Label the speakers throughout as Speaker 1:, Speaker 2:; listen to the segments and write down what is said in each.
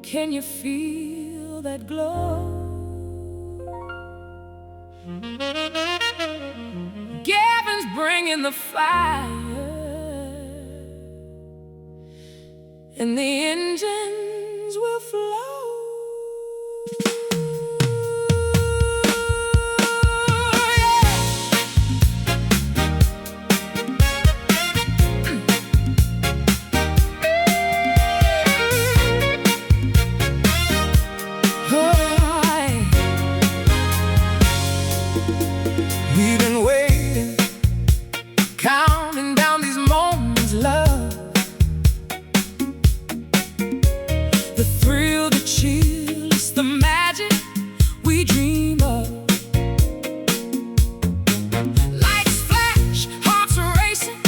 Speaker 1: Can you feel that glow? Gavin's bringing the fire, and the engines will flow. We've been waiting, counting down these moments, love. The thrill, the chill, it's the magic we dream of. Lights flash, hearts are racing,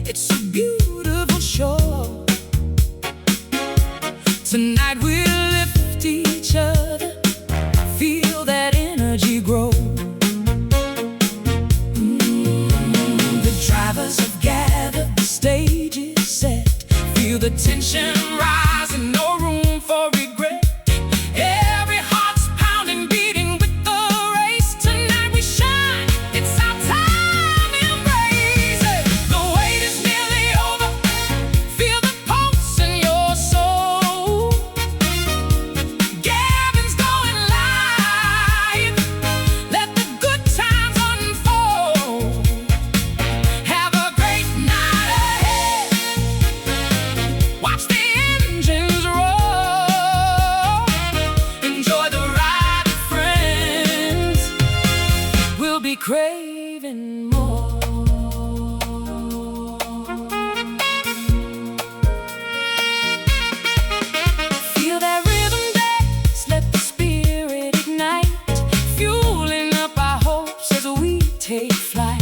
Speaker 1: it's a beautiful show. Tonight we'll lift each other, feel that energy grow. Stage is set, feel the tension rising, no room for regret. Every heart's pounding, beating with the race. Tonight we shine, it's our time, embrace it. The wait is nearly over, feel the pulse in your soul. Gavin's going live, let the good times unfold. Have a great night ahead, watch the engines roll. Enjoy the ride with friends, we'll be craving more. Feel that rhythm dance, let the spirit ignite, fueling up our hopes as we take flight.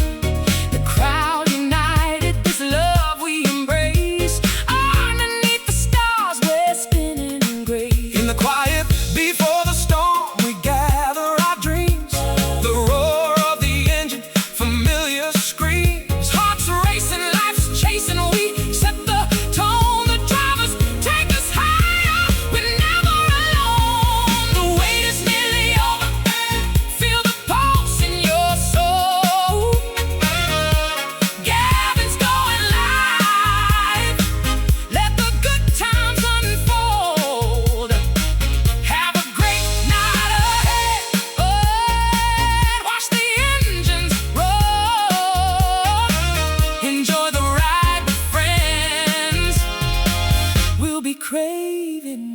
Speaker 1: The crowd united, this love we embrace. Underneath the stars we're spinning in grace. In the quiet before the storm, we gather our dreams. The roar of the engine, familiar screams. Hearts racing, life's chasing, we set the tone. The drivers take us higher, we're never alone. The wait is nearly over, feel the pulse in your soul. Gavin's going live, let the good times unfold. Have a great night ahead, watch the engines roll. Enjoy the ride with friends, we'll be craving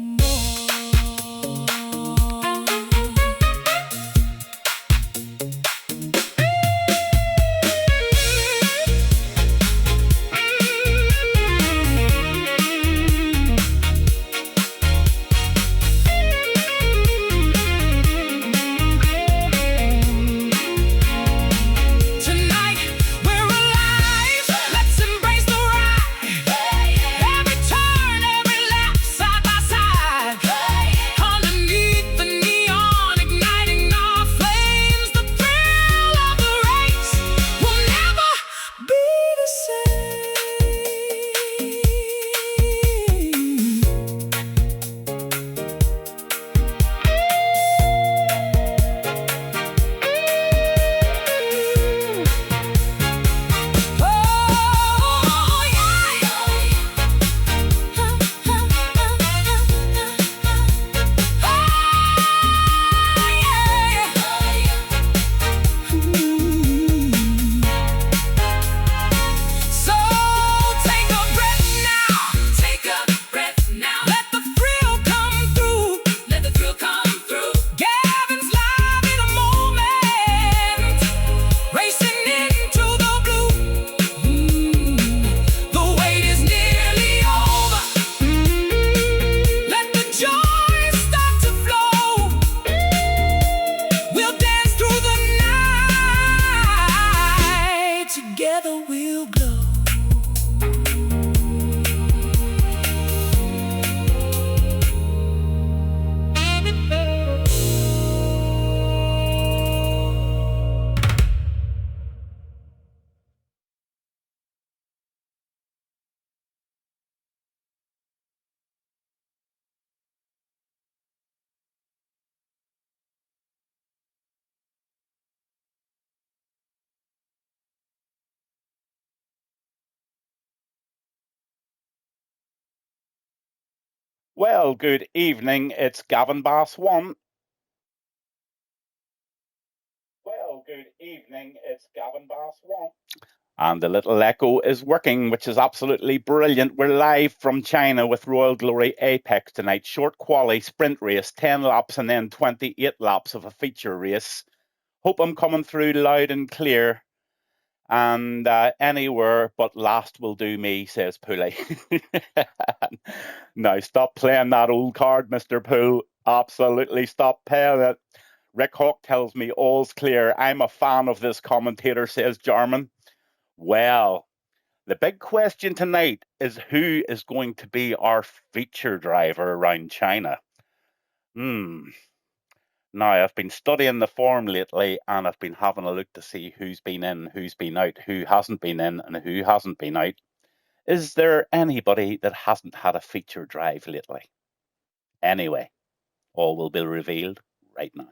Speaker 2: Well, good evening. It's Gavin Bass 1. Well, good evening. It's Gavin Bass 1. And the little echo is working, which is absolutely brilliant. We're live from China with Royal Glory Apex tonight. Short quali sprint race, 10 laps and then 28 laps of a feature race. Hope I'm coming through loud and clear. And anywhere but last will do me, says Pooley. Now, stop playing that old card, Mr. Poole. Absolutely stop playing it. Rick Hawk tells me all's clear. I'm a fan of this commentator, says Jarman. Well, the big question tonight is who is going to be our feature driver around China? Now, I've been studying the form lately and I've been having a look to see who's been in, who's been out, who hasn't been in, and who hasn't been out. Is there anybody that hasn't had a feature drive lately? Anyway, all will be revealed right now.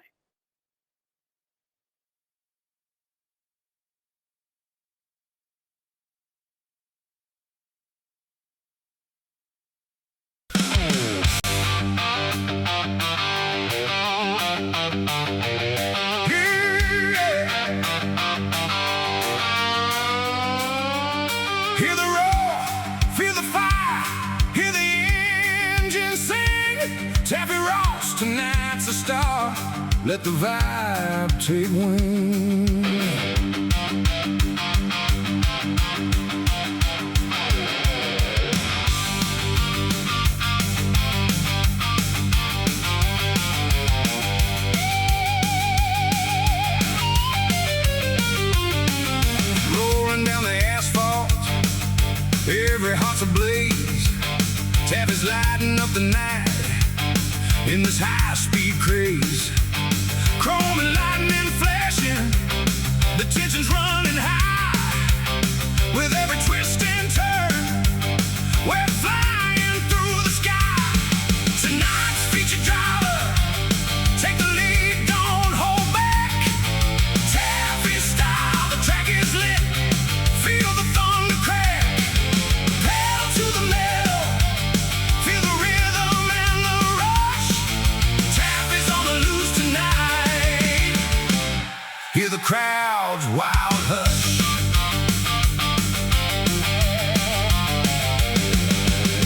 Speaker 1: Hear the roar, feel the fire, hear the engine sing. Taffy Ross, tonight's a star. Let the vibe take wing. Rolling down the asphalt, every heart's ablaze. Taffy's lighting up the night in this high-speed craze. Chrome and lightning flashing, the tension's running high. With every twist and turn, we're flying through the sky. Tonight's feature driver, take the lead, don't hold back. Taffy style, the track is lit. Feel the thunder crack. Pedal to the metal. Feel the rhythm and the rush. Taffy's on the loose tonight. Hear the crowd's wild hush.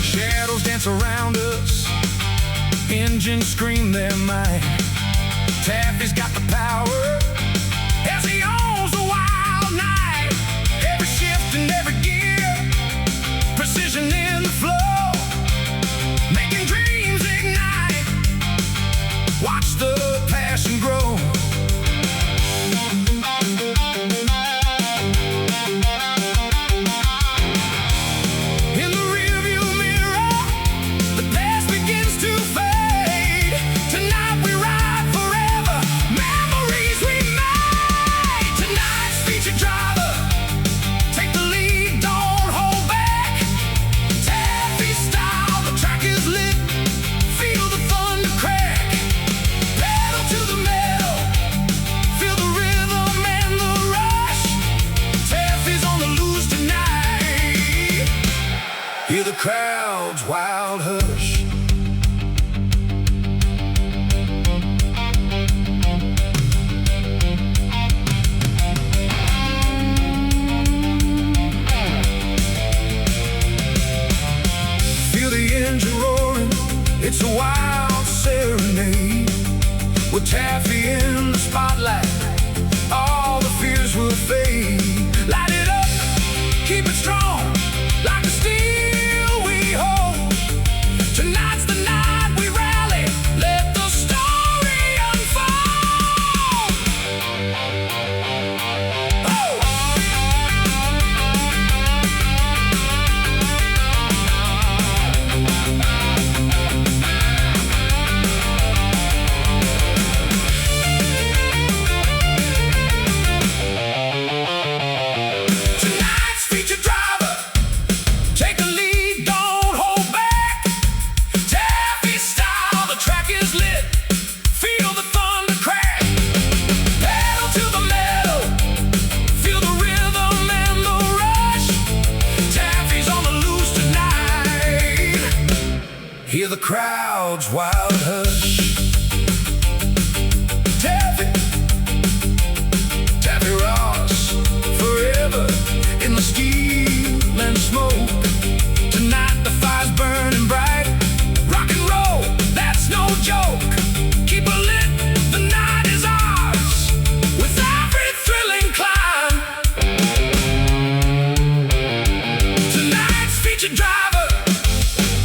Speaker 1: Shadows dance around us. Engines scream their might. Taffy's got the power as he owns the wild night. Every shift and every gear, precision in the flow, making dreams ignite. Watch the passion grow. In the rearview mirror, the past begins to fade. Tonight we ride forever, memories we Hear the crowd's wild hush. Taffy, Taffy Ross, forever in the steel and smoke. Tonight the fire's burning bright. Rock and roll, that's no joke. Keep it lit, the night is ours. With every thrilling climb. Tonight's featured driver,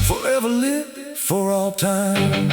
Speaker 1: forever lit for all time.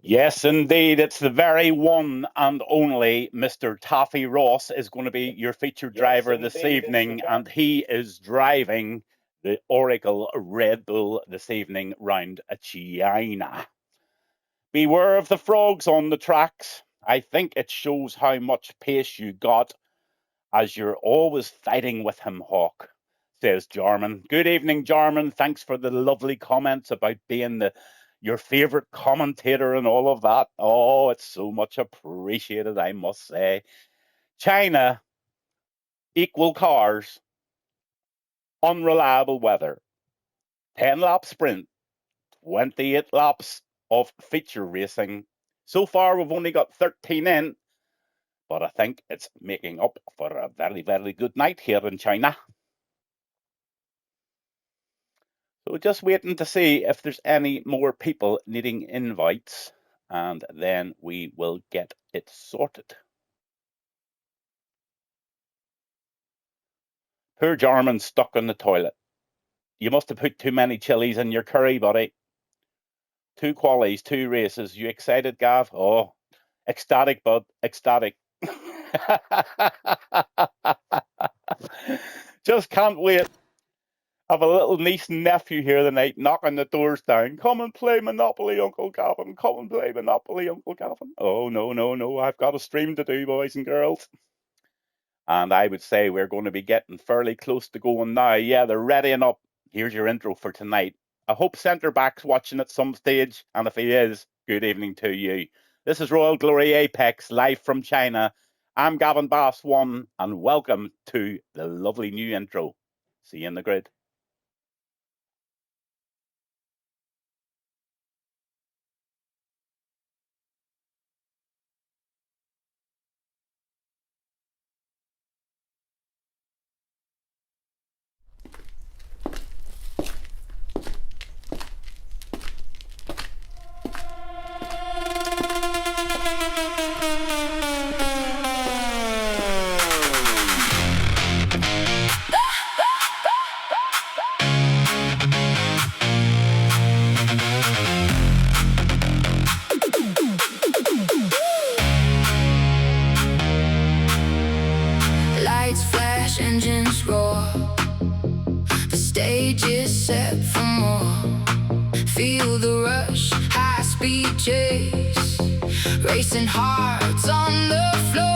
Speaker 2: Yes, indeed. It's the very one and only Mr. Taffy Ross is going to be your featured driver this evening, and he is driving the Oracle Red Bull this evening round China. Beware of the frogs on the tracks. I think it shows how much pace you got, as you're always fighting with him, Hawk, says Jarman. Good evening, Jarman. Thanks for the lovely comments about being your favorite commentator and all of that. Oh, it's so much appreciated, I must say. China, equal cars, unreliable weather, 10-lap sprint, 28 laps of feature racing. So far, we've only got 13 in, but I think it's making up for a very, very good night here in China. So just waiting to see if there's any more people needing invites, and then we will get it sorted. Poor Jarman stuck in the toilet. You must have put too many chilies in your curry, buddy. 2 qualies, 2 races. You excited, Gav? Oh, ecstatic, bud. Ecstatic. Just can't wait. I have a little niece and nephew here tonight knocking the doors down. Come and play Monopoly, Uncle Gavin. Come and play Monopoly, Uncle Gavin. Oh, no, no, no. I've got a stream to do, boys and girls. And I would say we're going to be getting fairly close to going now. Yeah, they're readying up. Here's your intro for tonight. I hope Centre Back's watching at some stage. And if he is, good evening to you. This is Royal Glory Apex, live from China. I'm Gavin Bass 1, and welcome to the lovely new intro. See you in the grid.
Speaker 1: Lights flash, engines roar. The stage is set for more. Feel the rush, high-speed chase. Racing hearts on the floor.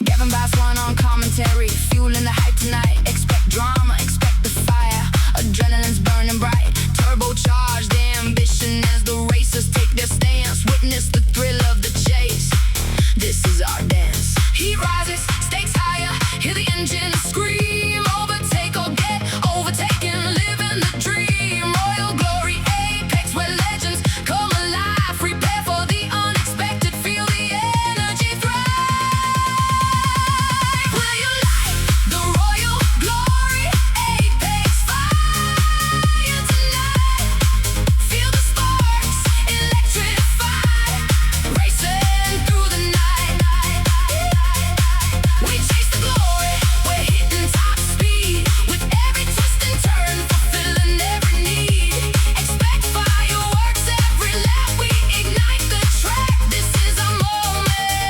Speaker 1: Gavin Bass 1 on commentary, fueling the hype tonight. Expect drama, expect the fire. Adrenaline's burning bright. Turbocharged ambition as the racers take their stance. Witness the thrill of the chase. This is our dance. Heat rises, stakes higher. Hear the engines scream. Overtake or get overtaken. Living the dream. Royal Glory Apex, where legends come alive. Prepare for the unexpected. Feel the energy thrive. Will you like the Royal Glory Apex fire tonight? Feel the sparks electrified, racing through the night. We chase the glory, we're hitting top speed. With every twist and turn, fulfilling every need. Expect fireworks every lap, we ignite the track. This is our moment,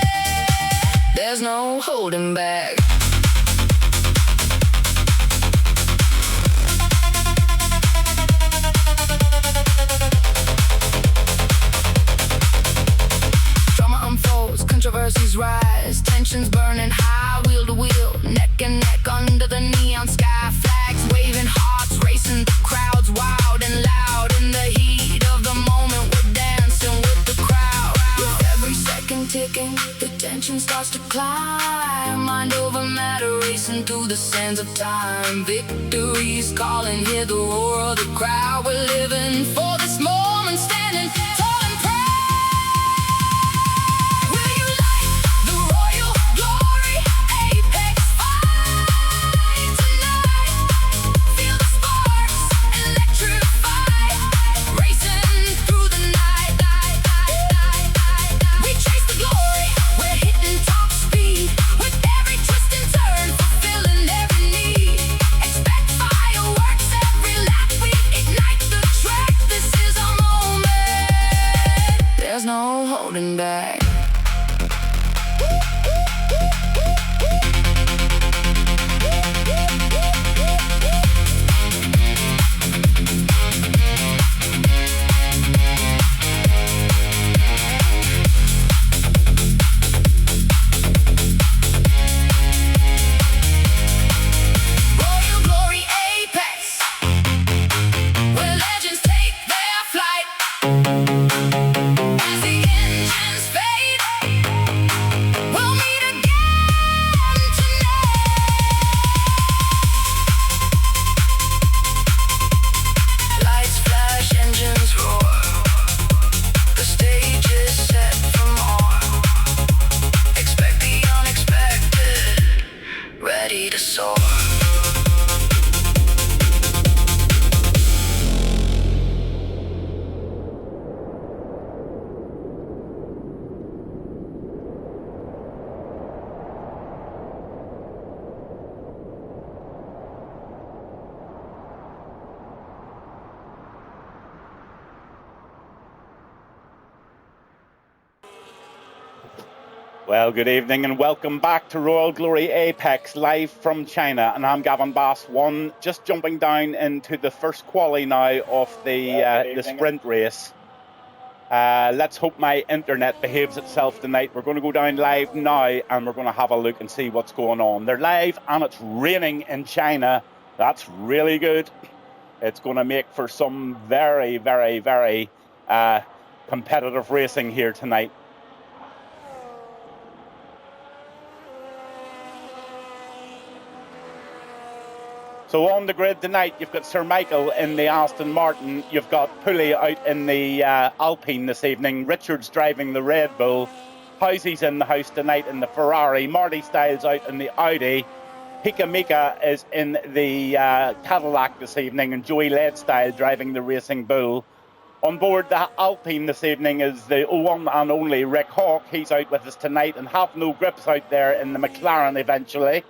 Speaker 1: there's no holding back. Emotions burning high, wheel to wheel, neck and neck under the neon sky. Flags waving, hearts racing, the crowd's wild and loud. In the heat of the moment, we're dancing with the crowd. With every second ticking, the tension starts to climb. Mind over matter, racing through the sands of time. Victory's calling, hear the roar of the crowd. We're living for this moment, standing tall and proud. Will you light the royal glory apex fight tonight? Feel the sparks electrify, racing through the night. We chase the glory, we're hitting top speed. With every twist and turn, fulfilling every need. Expect fireworks every lap, we ignite the track. This is our moment, there's no holding back. Royal glory apex, where legends take their flight. As the engines fade, we'll meet again tonight. Lights flash, engines roar. The stage is set for more. Expect the unexpected, ready to soar.
Speaker 2: Well, good evening and welcome back to Royal Glory Apex, live from China. And I'm Gavin Bass 1, just jumping down into the first quali now of the sprint race. Let's hope my internet behaves itself tonight. We're going to go down live now and we're going to have a look and see what's going on. They're live and it's raining in China. That's really good. It's going to make for some very, very, very competitive racing here tonight. So on the grid tonight, you've got Sir Michael in the Aston Martin. You've got Pulley out in the Alpine this evening. Richard's driving the Red Bull. Housey's in the house tonight in the Ferrari. Marty Styles out in the Audi. Pika Mika is in the Cadillac this evening. And Joey Leadstyle driving the Racing Bull. On board the Alpine this evening is the one and only Rick Hawke. He's out with us tonight. And Have No Grips out there in the McLaren eventually.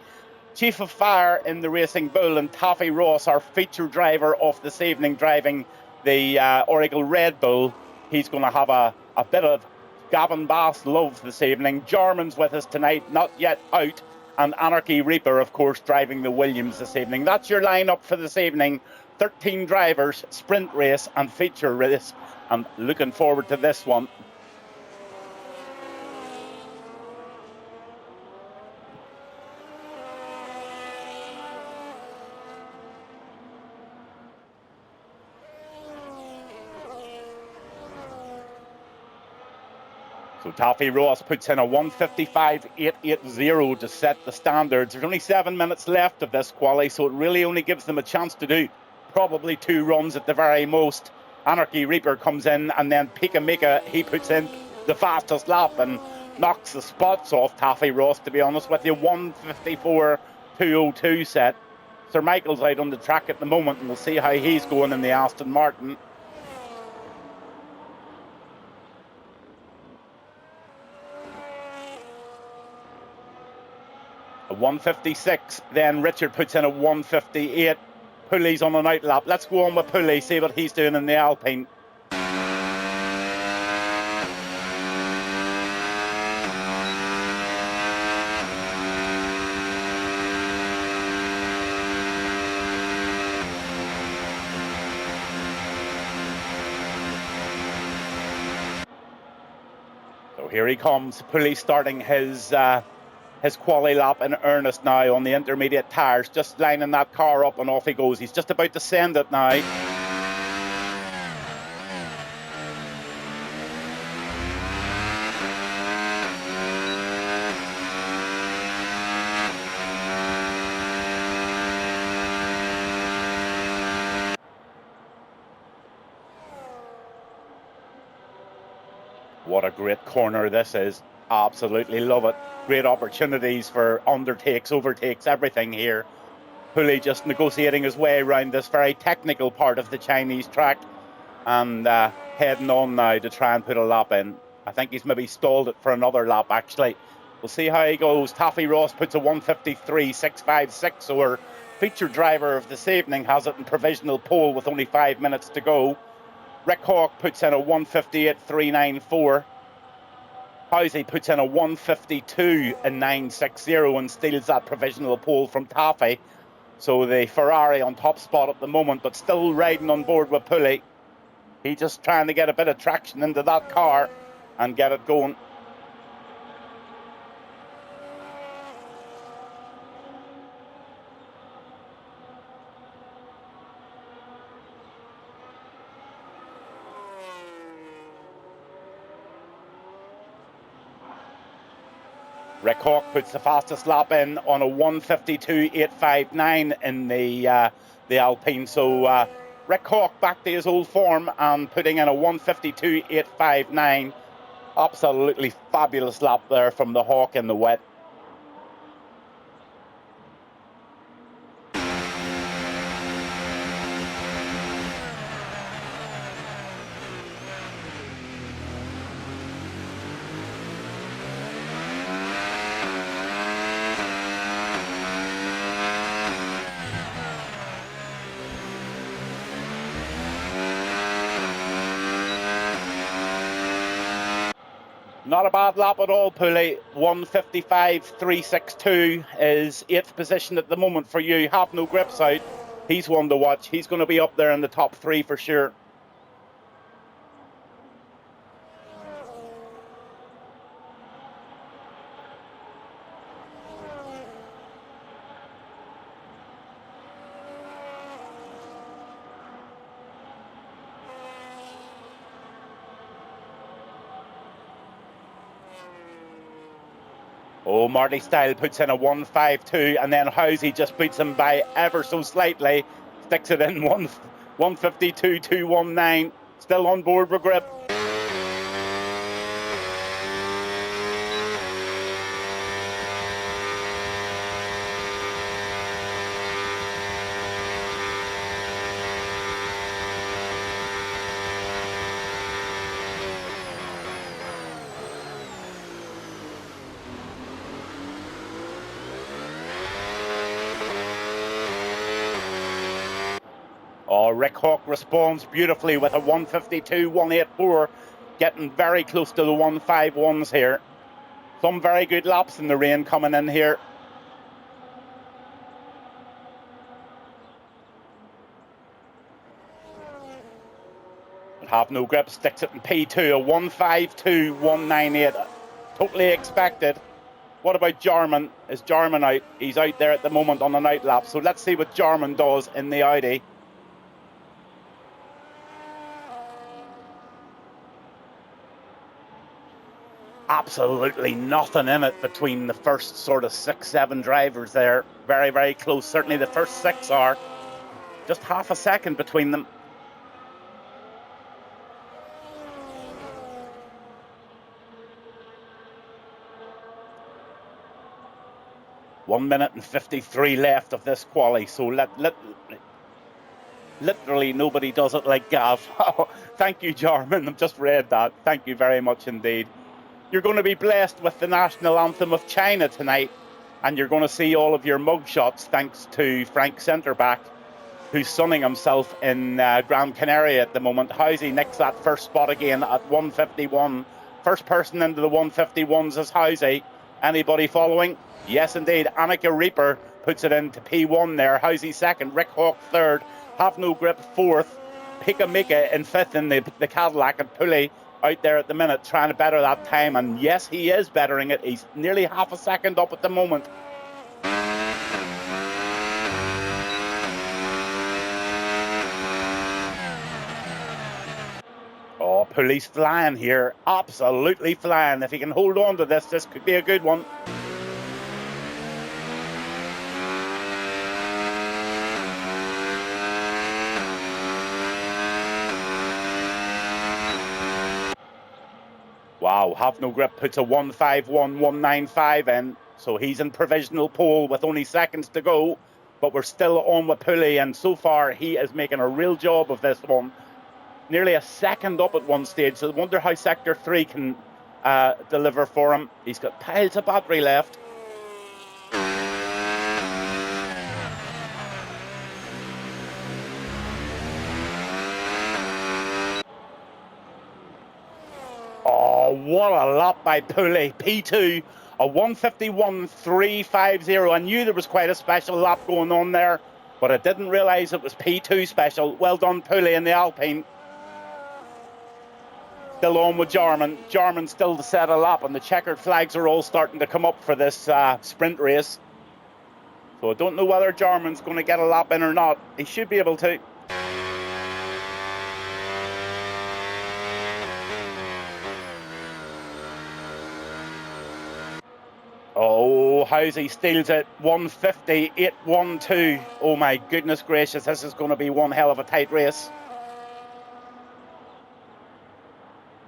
Speaker 2: Chief of Fire in the Racing Bull, and Taffy Ross, our feature driver of this evening, driving the Oracle Red Bull. He's going to have a bit of Gavin Bass love this evening. Jarman's with us tonight, not yet out, and Anarchy Reaper, of course, driving the Williams this evening. That's your lineup for this evening. 13 drivers, sprint race and feature race. I'm looking forward to this one. So Taffy Ross puts in a 1:55.880 to set the standards. There's only 7 minutes left of this quali, so it really only gives them a chance to do probably 2 runs at the very most. Anarchy Reaper comes in, and then Pika Mika, he puts in the fastest lap and knocks the spots off Taffy Ross, to be honest with you. 1:54.202 set. Sir Michael's out on the track at the moment, and we'll see how he's going in the Aston Martin. A 1:56, then Richard puts in a 1:58. Pulley's on an outlap. Let's go on with Pulley, see what he's doing in the Alpine. So here he comes, Pulley starting his his quali lap in earnest now on the intermediate tyres, just lining that car up and off he goes. He's just about to send it now. What a great corner this is. Absolutely love it. Great opportunities for undertakes, overtakes, everything here. Hooley just negotiating his way around this very technical part of the Chinese track and heading on now to try and put a lap in. I think he's maybe stalled it for another lap, actually. We'll see how he goes. Taffy Ross puts a 1:53.656, so our featured driver of this evening has it in provisional pole with only 5 minutes to go. Rick Hawk puts in a 1:58.394. Housey puts in a 1:52.960 and steals that provisional pole from Taffy. So the Ferrari on top spot at the moment, but still riding on board with Pulley. He's just trying to get a bit of traction into that car and get it going. Rick Hawk puts the fastest lap in on a 1:52.859 in the Alpine. So Rick Hawk back to his old form and putting in a 1:52.859. Absolutely fabulous lap there from the Hawk in the wet. Not a bad lap at all, Pulley. 1:55.362 is 8th position at the moment for you. Have no grips out. He's one to watch. He's going to be up there in the top 3 for sure. Oh, Marty Style puts in a 1:52, and then Housey just beats him by ever so slightly. Sticks it in 1:52.219. Still on board with grip. Oh, Rick Hawk responds beautifully with a 1:52.184, getting very close to the 1:51s here. Some very good laps in the rain coming in here. Have no grip, sticks it in P2, a 1:52.198. Totally expected. What about Jarman? Is Jarman out? He's out there at the moment on an out lap. So let's see what Jarman does in the Audi. Absolutely nothing in it between the first sort of 6-7 drivers there. Very, very close. Certainly the first 6 are. Just half a second between them. One minute and 53 left of this quali, so literally nobody does it like Gav. Oh, thank you, Jarman. I've just read that. Thank you very much indeed. You're going to be blessed with the national anthem of China tonight, and you're going to see all of your mug shots thanks to Frank Centreback, who's sunning himself in Gran Canaria at the moment. Housey nicks that first spot again at 1:51. First person into the 1:51s is Housey. Anybody following? Yes, indeed. Annika Reaper puts it into P1 there. Housey second. Rick Hawk third. Have no grip fourth. Hika Mika in fifth in the Cadillac, and Pulley out there at the minute trying to better that time, and yes, he is bettering it. He's nearly half a second up at the moment. Oh, Pulley's flying here, absolutely flying. If he can hold on to this could be a good one. Wow, Have No Grip puts a 151.195 in, so he's in provisional pole with only seconds to go, but we're still on with Pulley, and so far he is making a real job of this one. Nearly a second up at one stage, so I wonder how Sector 3 can deliver for him. He's got piles of battery left. Oh, what a lap by Pulley. P2, a 151.350. I knew there was quite a special lap going on there, but I didn't realise it was P2 special. Well done, Pulley in the Alpine. Still on with Jarman. Jarman still to set a lap, and the checkered flags are all starting to come up for this sprint race. So I don't know whether Jarman's going to get a lap in or not. He should be able to. Oh, Housey steals it. 150.812. Oh my goodness gracious, this is going to be one hell of a tight race.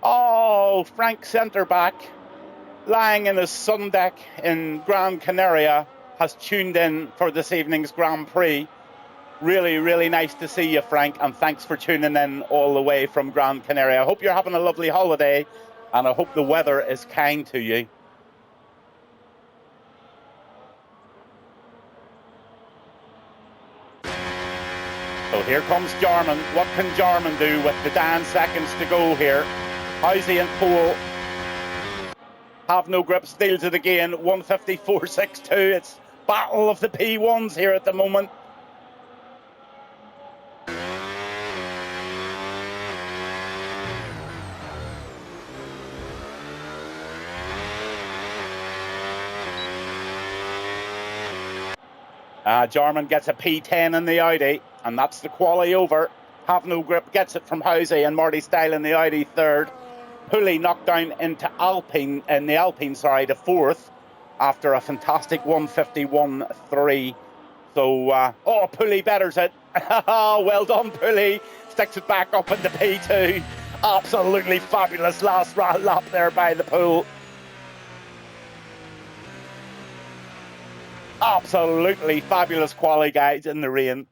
Speaker 2: Oh, Frank Centreback, lying in his sun deck in Gran Canaria, has tuned in for this evening's Grand Prix. Really, really nice to see you, Frank, and thanks for tuning in all the way from Gran Canaria. I hope you're having a lovely holiday, and I hope the weather is kind to you. So here comes Jarman. What can Jarman do with the 10 seconds to go here? Housey and pole. Have No Grip steals it again. 154.62. It's battle of the P1s here at the moment. Jarman gets a P10 in the Audi, and that's the quali over. Have No Grip gets it from Housey and Marty Style in the Audi third. Pulley knocked down into Alpine, to fourth after a fantastic 151.3. So, Pulley betters it. Well done, Pulley. Sticks it back up into P2. Absolutely fabulous last lap there by the pool. Absolutely fabulous quali, guys, in the rain.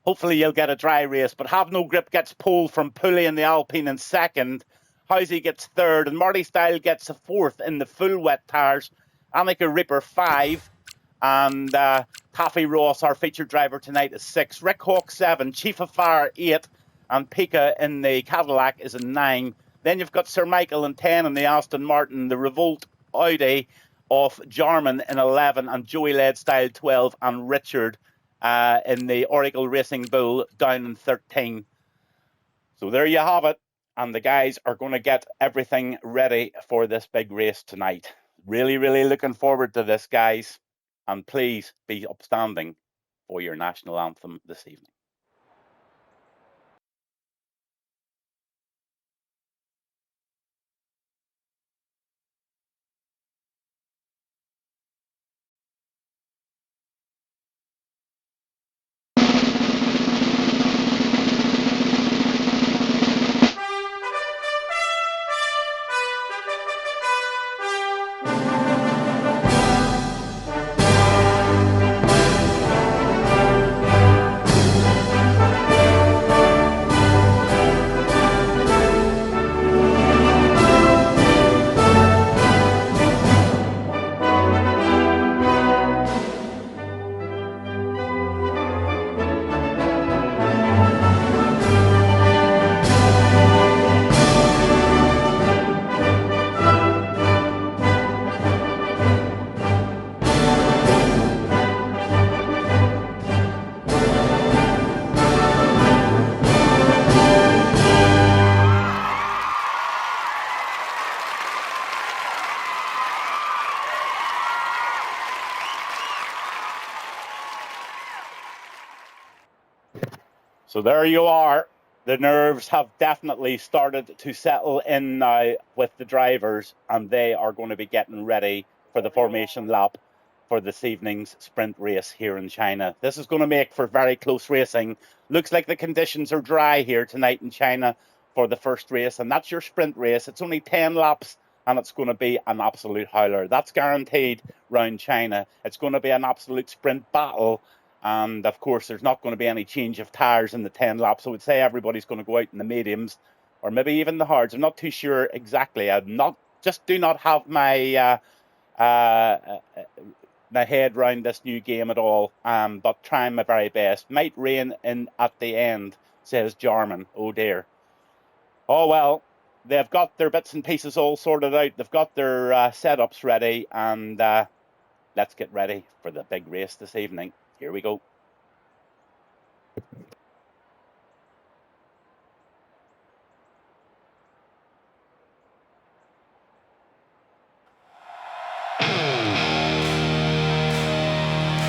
Speaker 2: Hopefully you'll get a dry race, but Have No Grip gets pole from Pulley in the Alpine in second. Housey gets third, and Marty Style gets a fourth in the full wet tyres. Annika Reaper 5, and Taffy Ross, our featured driver tonight, is 6. Rick Hawk 7, Chief of Fire 8, and Pika in the Cadillac is a 9. Then you've got Sir Michael in 10 in the Aston Martin, the Revolt Audi of Jarman in 11, and Joey Leadstyle 12, and Richard in the Oracle Racing Bull down in 13. So there you have it. And the guys are going to get everything ready for this big race tonight. Really, really looking forward to this, guys. And please be upstanding for your national anthem this evening. So there you are. The nerves have definitely started to settle in now with the drivers, and they are going to be getting ready for the formation lap for this evening's sprint race here in China. This is going to make for very close racing. Looks like the conditions are dry here tonight in China for the first race, and that's your sprint race. It's only 10 laps, and it's going to be an absolute howler. That's guaranteed round China. It's going to be an absolute sprint battle. And of course, there's not going to be any change of tyres in the 10 laps. I would say everybody's going to go out in the mediums or maybe even the hards. I'm not too sure exactly. Do not have my my head round this new game at all. But trying my very best. Might rain in at the end, says Jarman. Oh dear. Oh well, they've got their bits and pieces all sorted out. They've got their setups ready, and let's get ready for the big race this evening. Here we go.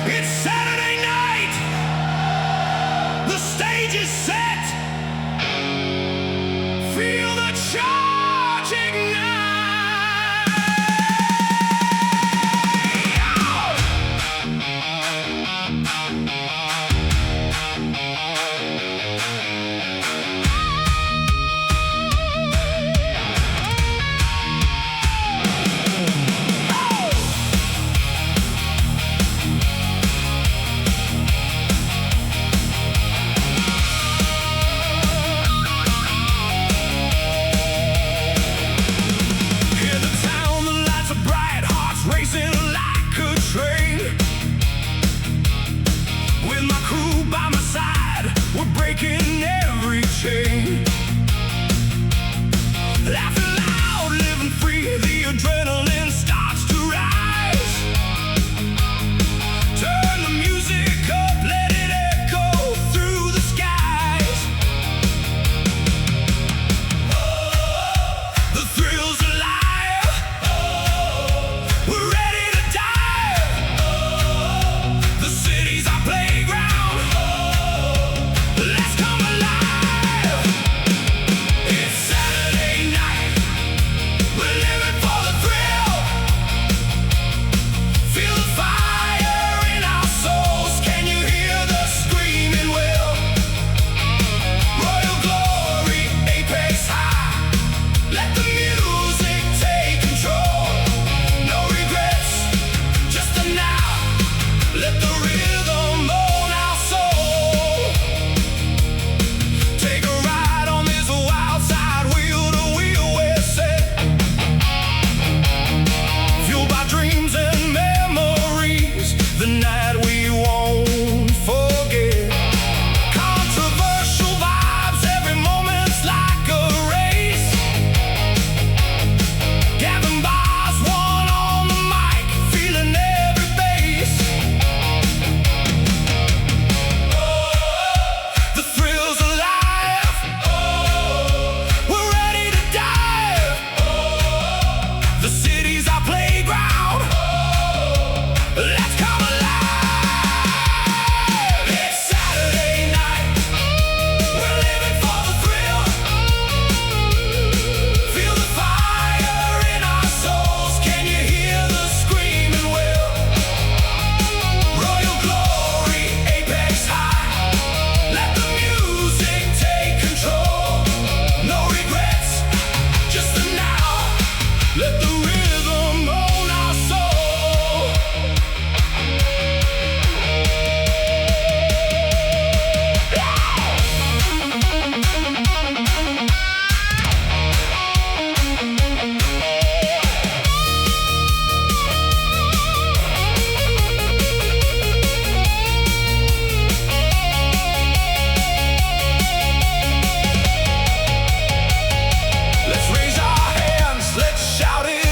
Speaker 1: It's Saturday night. The stage is set. Feel the charge ignite. Breaking every chain, laughing loud, living free. The adrenaline starts to rise. Turn the music up, let it echo through the skies. Oh, the thrill's alive. Oh, we're ready to dive. Oh, the city's our playground. Shout it!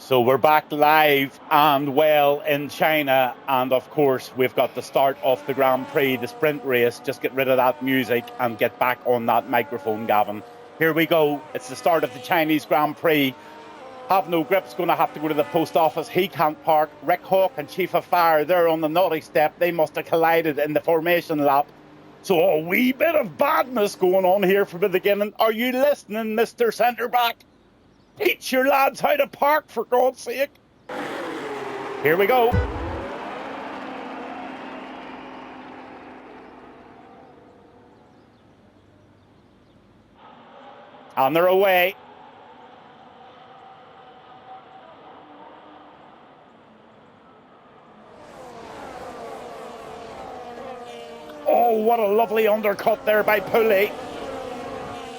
Speaker 2: So we're back live and well in China, and of course we've got the start of the Grand Prix, the sprint race. Just get rid of that music and get back on that microphone, Gavin. Here we go. It's the start of the Chinese Grand Prix. Have No Grip's going to have to go to the post office. He can't park. Rick Hawk and Chief of Fire, they're on the naughty step. They must have collided in the formation lap. So a wee bit of badness going on here from the beginning. Are you listening, Mr. Centre Back? Teach your lads how to park, for God's sake. Here we go. And they're away. Oh, what a lovely undercut there by Poulet.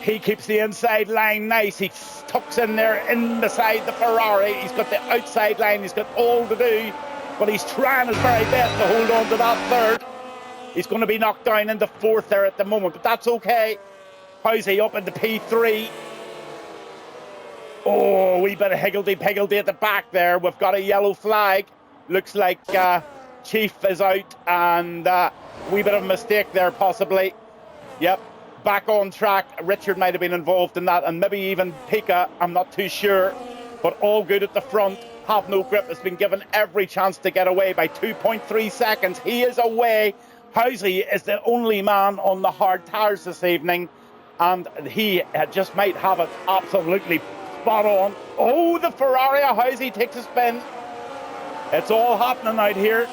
Speaker 2: He keeps the inside line nice. He tucks in there in beside the Ferrari. He's got the outside line. He's got all to do. But he's trying his very best to hold on to that third. He's going to be knocked down into fourth there at the moment. But that's okay. How's he up into P3? Oh, a wee bit of higgledy-piggledy at the back there. We've got a yellow flag. Looks like Chief is out. And a wee bit of a mistake there possibly. Yep. Back on track. Richard might have been involved in that, and maybe even Pika, I'm not too sure, but all good at the front. Have No Grip has been given every chance to get away by 2.3 seconds. He is away. Housey is the only man on the hard tires this evening, and he just might have it absolutely spot on. Oh, the Ferrari of Housey takes a spin. It's all happening out here.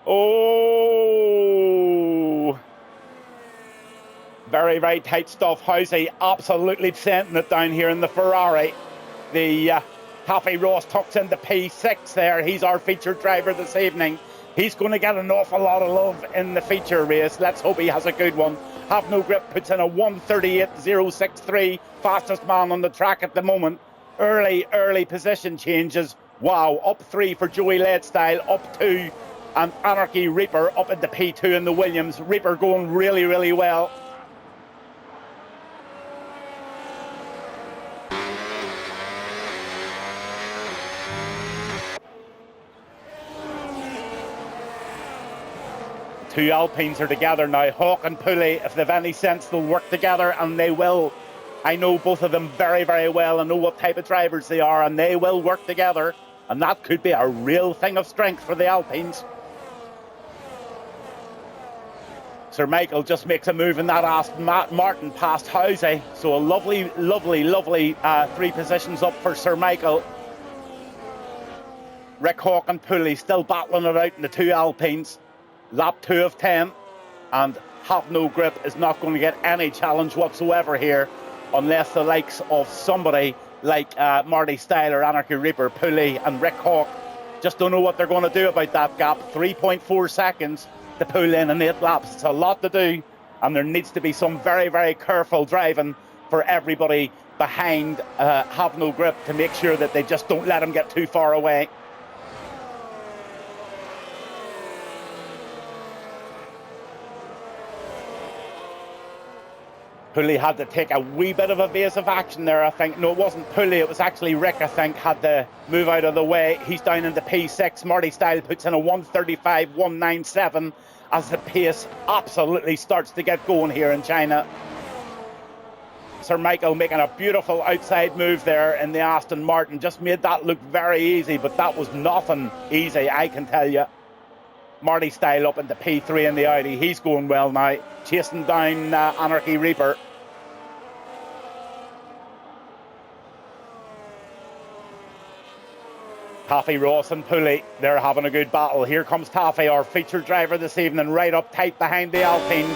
Speaker 2: Oh, very, very tight stuff. Housey absolutely sending it down here in the Ferrari. The Cafe Ross tucks into P6 there. He's our featured driver this evening. He's going to get an awful lot of love in the feature race. Let's hope he has a good one. Have No Grip puts in a 1:38.063. Fastest man on the track at the moment. Early position changes. Wow, up 3 for Joey Leadstyle, up 2. And Anarchy Reaper up into P2 in the Williams. Reaper going really, really well. Two Alpines are together now. Hawk and Poulet, if they've any sense, they'll work together, and they will. I know both of them very, very well. I know what type of drivers they are, and they will work together. And that could be a real thing of strength for the Alpines. Sir Michael just makes a move in that Aston Martin past Housey. So a lovely 3 positions up for Sir Michael. Rick Hawk and Poulet still battling it out in the 2 Alpines. Lap 2 of 10. And Have No Grip is not going to get any challenge whatsoever here, unless the likes of somebody like Marty Styler, Anarchy Reaper, Poulet and Rick Hawk just don't know what they're going to do about that gap. 3.4 seconds to pull in 8 laps. It's a lot to do, and there needs to be some very, very careful driving for everybody behind Have No Grip to make sure that they just don't let him get too far away. Poulet had to take a wee bit of evasive action there, I think. No, it wasn't Poulet, it was actually Rick, I think, had to move out of the way. He's down into P6. Marty Style puts in a 1:35.197 as the pace absolutely starts to get going here in China. Sir Michael making a beautiful outside move there in the Aston Martin. Just made that look very easy, but that was nothing easy, I can tell you. Marty Style up into P3 in the Audi. He's going well now, chasing down Anarchy Reaper. Taffy, Ross and Poulet, they're having a good battle. Here comes Taffy, our featured driver this evening, right up tight behind the Alpine.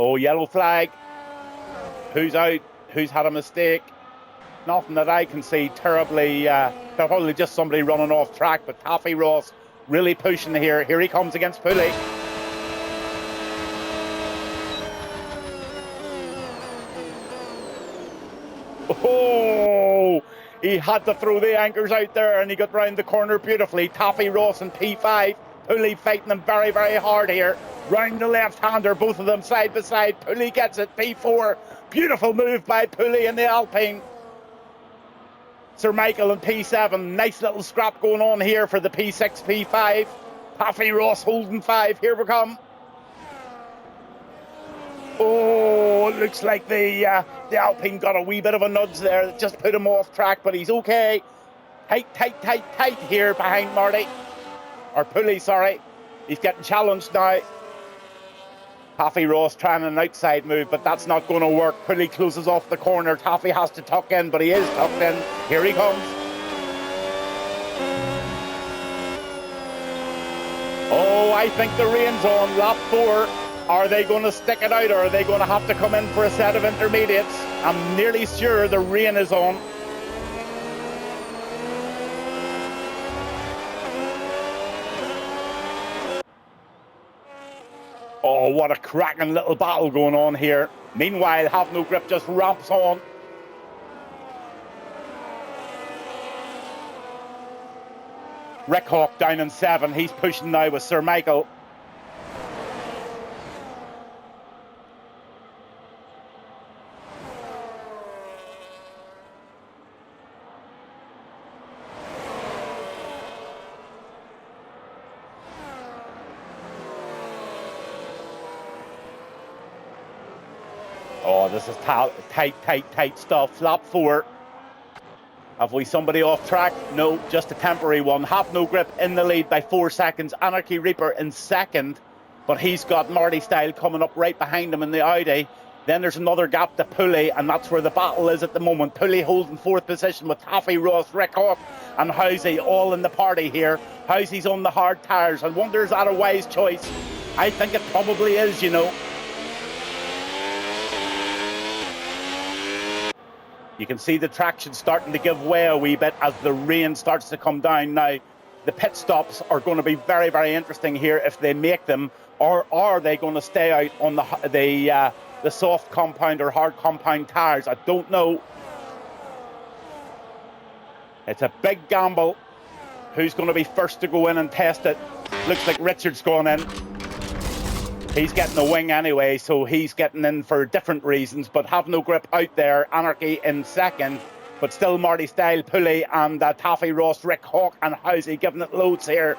Speaker 2: Oh, yellow flag. Who's out? Who's had a mistake? Nothing that I can see terribly. Probably just somebody running off track, but Taffy Ross really pushing here. Here he comes against Pulley. Oh, he had to throw the anchors out there and he got round the corner beautifully. Taffy Ross and P5. Pulley fighting them very, very hard here. Round the left-hander, both of them side by side. Pulley gets it, P4. Beautiful move by Pulley in the Alpine. Sir Michael and P7. Nice little scrap going on here for the P6, P5. Taffy Ross holding 5. Here we come. Oh, it looks like the Alpine got a wee bit of a nudge there that just put him off track, but he's okay. Tight here behind Marty. Or Pulley, sorry. He's getting challenged now. Taffy Ross trying an outside move, but that's not going to work. Pulley closes off the corner. Taffy has to tuck in, but he is tucked in. Here he comes. Oh, I think the rain's on. Lap 4. Are they going to stick it out, or are they going to have to come in for a set of intermediates? I'm nearly sure the rain is on. Oh, what a cracking little battle going on here. Meanwhile, Have No Grip just ramps on. Rick Hawk down in 7. He's pushing now with Sir Michael. Oh, this is tight stuff. Lap 4. Have we somebody off track? No, just a temporary one. Have No Grip in the lead by 4 seconds. Anarchy Reaper in second, but he's got Marty Style coming up right behind him in the Audi. Then there's another gap to Pulley, and that's where the battle is at the moment. Pulley holding 4th position with Taffy Ross, Rick Hawk and Housey all in the party here. Housey's on the hard tyres. I wonder, is that a wise choice? I think it probably is, you know. You can see the traction starting to give way a wee bit as the rain starts to come down. Now, the pit stops are going to be very, very interesting here if they make them, or are they going to stay out on the soft compound or hard compound tyres? I don't know. It's a big gamble. Who's going to be first to go in and test it? Looks like Richard's going in. He's getting a wing anyway, so he's getting in for different reasons, but Have No Grip out there. Anarchy in second, but still Marty Style, Pulley and Taffy Ross, Rick Hawk and Housey giving it loads here.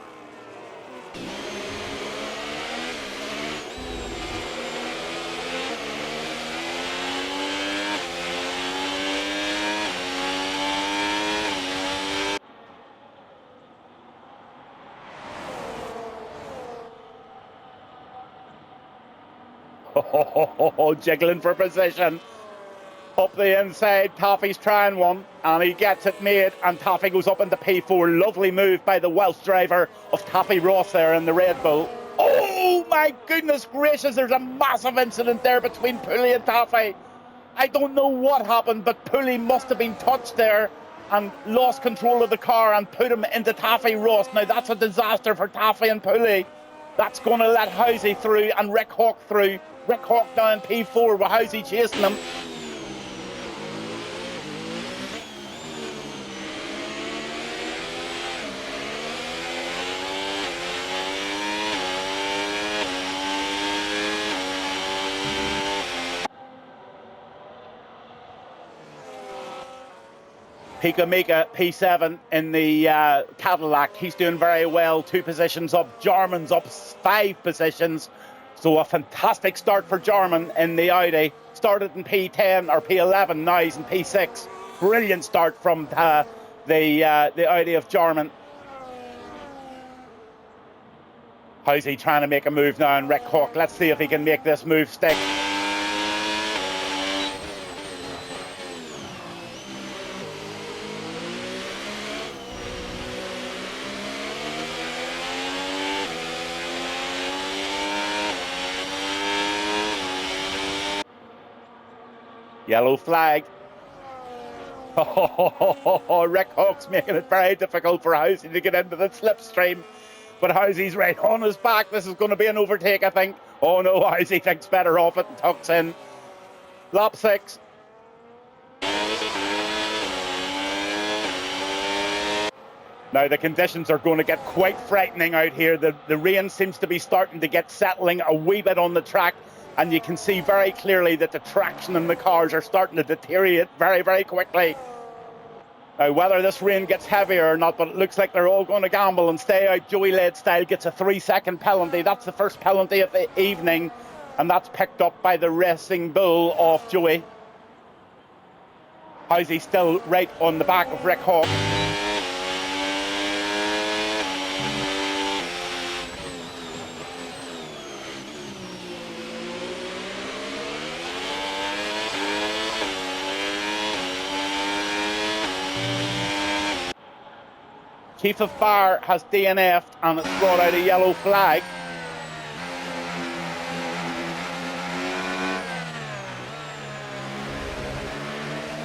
Speaker 2: Jiggling for position. Up the inside, Taffy's trying one, and he gets it made, and Taffy goes up into P4. Lovely move by the Welsh driver of Taffy Ross there in the Red Bull. Oh my goodness gracious, there's a massive incident there between Pulley and Taffy. I don't know what happened, but Pulley must have been touched there and lost control of the car and put him into Taffy Ross. Now that's a disaster for Taffy and Pulley. That's going to let Housey through and Rick Hawk through. Rick Hawk down P4 with Housey chasing him. Pika Mika, P7 in the Cadillac. He's doing very well. 2 positions up. Jarman's up 5 positions. So a fantastic start for Jarman in the Audi. Started in P10 or P11, now he's in P6. Brilliant start from the Audi of Jarman. How's he trying to make a move now in Rick Hawk? Let's see if he can make this move stick. Yellow flag. Oh, Rick Hawk's making it very difficult for Housey to get into the slipstream. But Housey's right on his back. This is going to be an overtake, I think. Oh no, Housey thinks better of it and tucks in. Lap 6. Now the conditions are going to get quite frightening out here. The rain seems to be starting to get settling a wee bit on the track. And you can see very clearly that the traction in the cars are starting to deteriorate very, very quickly. Now, whether this rain gets heavier or not, but it looks like they're all going to gamble and stay out. Joey Led Style gets a 3-second penalty. That's the first penalty of the evening, and that's picked up by the Racing Bull off Joey. Housey still right on the back of Rick Hawk. Chief of Fire has DNF'd and it's brought out a yellow flag.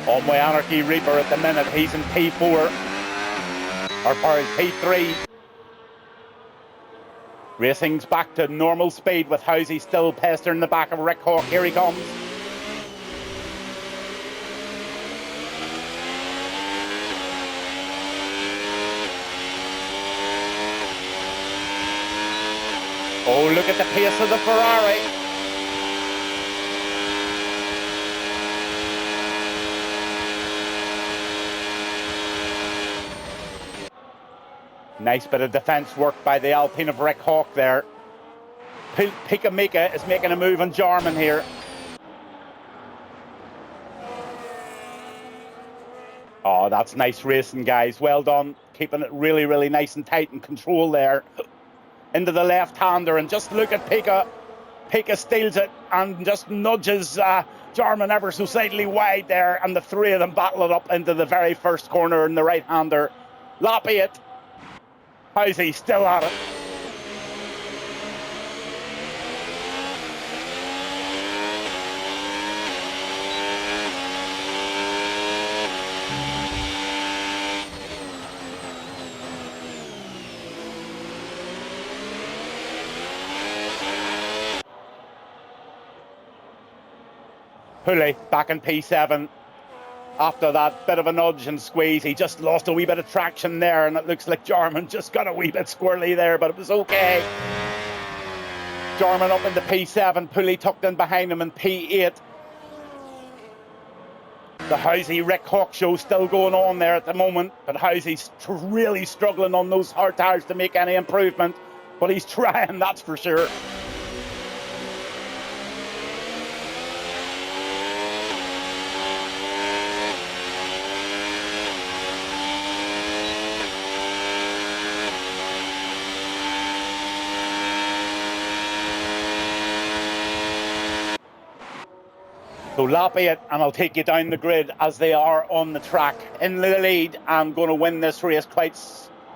Speaker 2: On my Anarchy Reaper at the minute, he's in P4, or sorry, P3. Racing's back to normal speed with Housey still pestering the back of Rick Hawk. Here he comes. Oh, look at the pace of the Ferrari. Nice bit of defence work by the Alpine of Rick Hawk there. Pika Mika is making a move on Jarman here. Oh, that's nice racing, guys. Well done. Keeping it really, really nice and tight and control there. Into the left-hander, and just look at Pika. Pika steals it and just nudges Jarman ever so slightly wide there, and the three of them battle it up into the very first corner in the right-hander. Lap 8. Housey still at it. Pulley back in P7. After that bit of a nudge and squeeze, he just lost a wee bit of traction there, and it looks like Jarman just got a wee bit squirrely there, but it was okay. Jarman up into P7, Pulley tucked in behind him in P8. The Housey Rick Hawk show still going on there at the moment, but Housey's really struggling on those hard tires to make any improvement, but he's trying, that's for sure. So lap 8, and I'll take you down the grid as they are on the track. In the lead, I'm going to win this race quite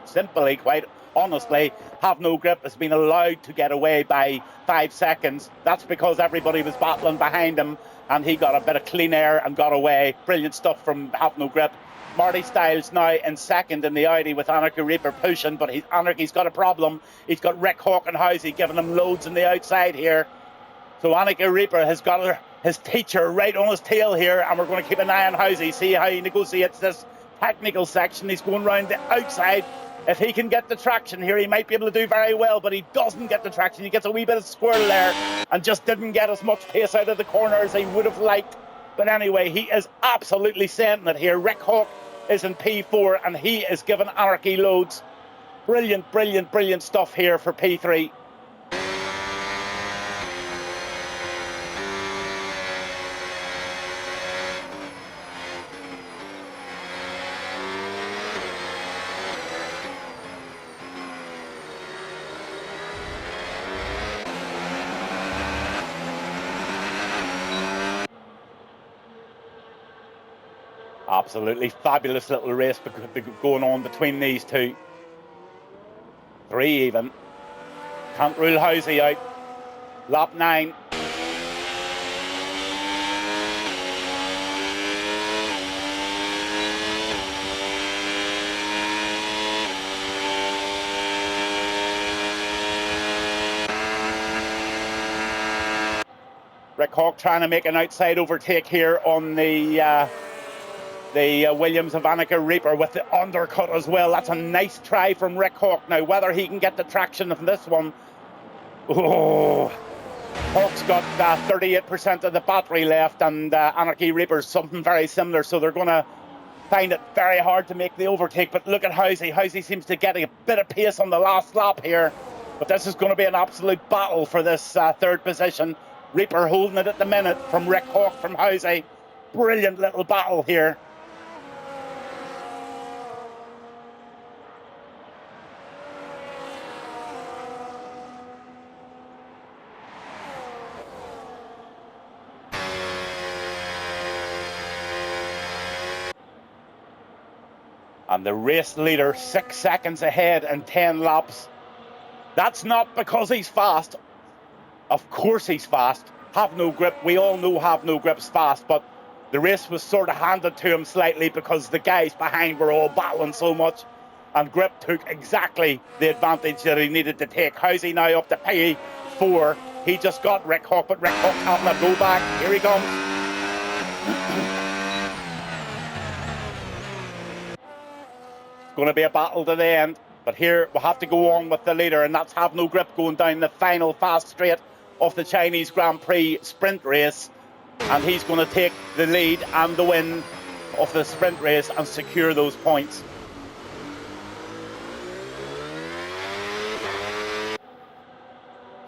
Speaker 2: simply, quite honestly. Have No Grip has been allowed to get away by 5 seconds. That's because everybody was battling behind him, and he got a bit of clean air and got away. Brilliant stuff from Have No Grip. Marty Styles now in second in the Audi with Anarchy Reaper pushing, but Anarchy's got a problem. He's got Rick Hawk and Housey giving him loads on the outside here. So Anarchy Reaper has got his teacher right on his tail here, and we're going to keep an eye on Housey, see how he negotiates this technical section. He's going round the outside. If he can get the traction here, he might be able to do very well, but he doesn't get the traction. He gets a wee bit of squirrel there and just didn't get as much pace out of the corner as he would have liked. But anyway, he is absolutely sending it here. Rick Hawk is in P4, and he is giving Anarchy loads. Brilliant, brilliant, brilliant stuff here for P3. Absolutely fabulous little race going on between these two. 3 even. Can't rule Housey out. Lap 9. Rick Hawk trying to make an outside overtake here on the Williams of Annika Reaper with the undercut as well. That's a nice try from Rick Hawk. Now, whether he can get the traction of this one... Oh, Hawk's got 38% of the battery left, and Anarchy Reaper's something very similar, so they're going to find it very hard to make the overtake. But look at Housey. Housey seems to get a bit of pace on the last lap here, but this is going to be an absolute battle for this third position. Reaper holding it at the minute from Rick Hawk from Housey. Brilliant little battle here. And the race leader 6 seconds ahead in 10 laps. That's not because he's fast. Of course he's fast. Have no grip. We all know Have no grip's fast, but the race was sort of handed to him slightly because the guys behind were all battling so much. And grip took exactly the advantage that he needed to take. Housey now up to P4. He just got Rick Hawk, but Rick Hawk can't let go back. Here he comes. Going to be a battle to the end, but here we'll have to go on with the leader, and that's Have No Grip going down the final fast straight of the Chinese Grand Prix sprint race, and he's going to take the lead and the win of the sprint race and secure those points.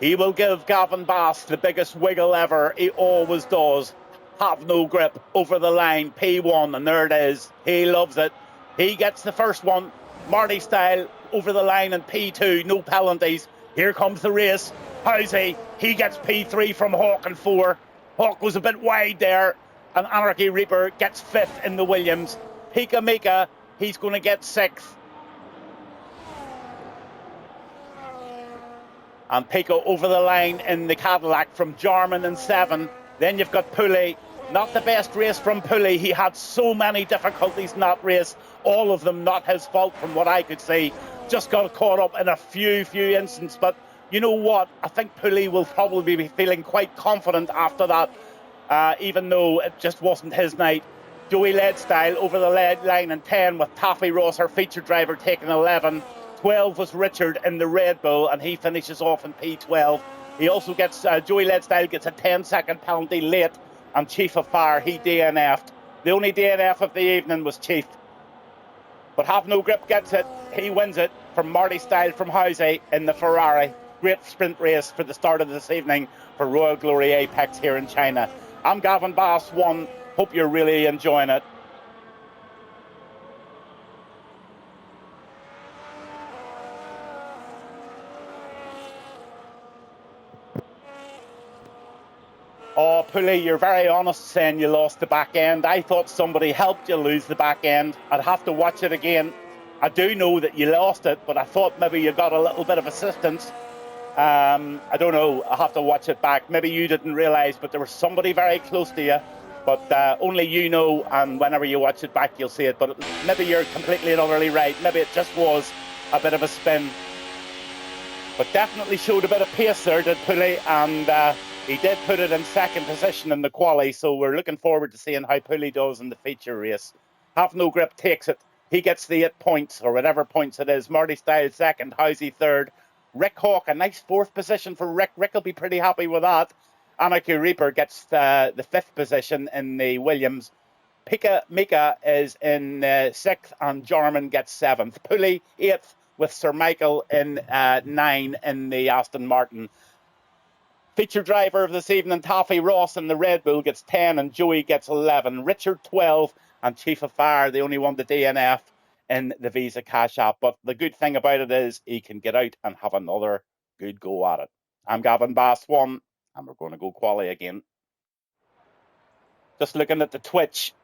Speaker 2: He will give Gavin Bass the biggest wiggle ever. He always does. Have No Grip over the line, P1, and there it is. He loves it. He gets the first one, Marty style, over the line in P2, no penalties. Here comes the race. Housey, he gets P3 from Hawk and 4. Hawk was a bit wide there, and Anarchy Reaper gets 5th in the Williams. Pika Mika, he's going to get 6th. And Pico over the line in the Cadillac from Jarman in 7. Then you've got Pooley. Not the best race from Pooley. He had so many difficulties in that race. All of them not his fault from what I could see. Just got caught up in a few instances. But you know what? I think Pooley will probably be feeling quite confident after that, even though it just wasn't his night. Joey Leadstyle over the lead line in 10 with Taffy Ross, our feature driver, taking 11. 12 was Richard in the Red Bull, and he finishes off in P12. He also gets, Joey Leadstyle gets a 10-second penalty late, and Chief of Fire, he DNF'd. The only DNF of the evening was Chief. But Have No Grip gets it. He wins it from Marty Style from Housey in the Ferrari. Great sprint race for the start of this evening for Royal Glory Apex here in China. I'm Gavin Bass 1. Hope you're really enjoying it. Oh, Pooley, you're very honest saying you lost the back end. I thought somebody helped you lose the back end. I'd have to watch it again. I do know that you lost it, but I thought maybe you got a little bit of assistance. I don't know. I'll have to watch it back. Maybe you didn't realise, but there was somebody very close to you. But only you know, and whenever you watch it back, you'll see it. But maybe you're completely and utterly right. Maybe it just was a bit of a spin. But definitely showed a bit of pace there, did Pooley, and he did put it in second position in the quali, so we're looking forward to seeing how Pooley does in the feature race. Have No Grip takes it. He gets the 8 points, or whatever points it is. Marty Styles second, Housey third. Rick Hawk, a nice 4th position for Rick. Rick will be pretty happy with that. Anarchy Reaper gets the 5th position in the Williams. Pika Mika is in 6th, and Jarman gets 7th. Pooley 8th, with Sir Michael in 9 in the Aston Martin. Feature driver of this evening, Taffy Ross in the Red Bull, gets 10, and Joey gets 11. Richard 12, and Chief of Fire, the only one to DNF in the Visa Cash App. But the good thing about it is he can get out and have another good go at it. I'm Gavin Bass 1, and we're going to go quali again. Just looking at the Twitch.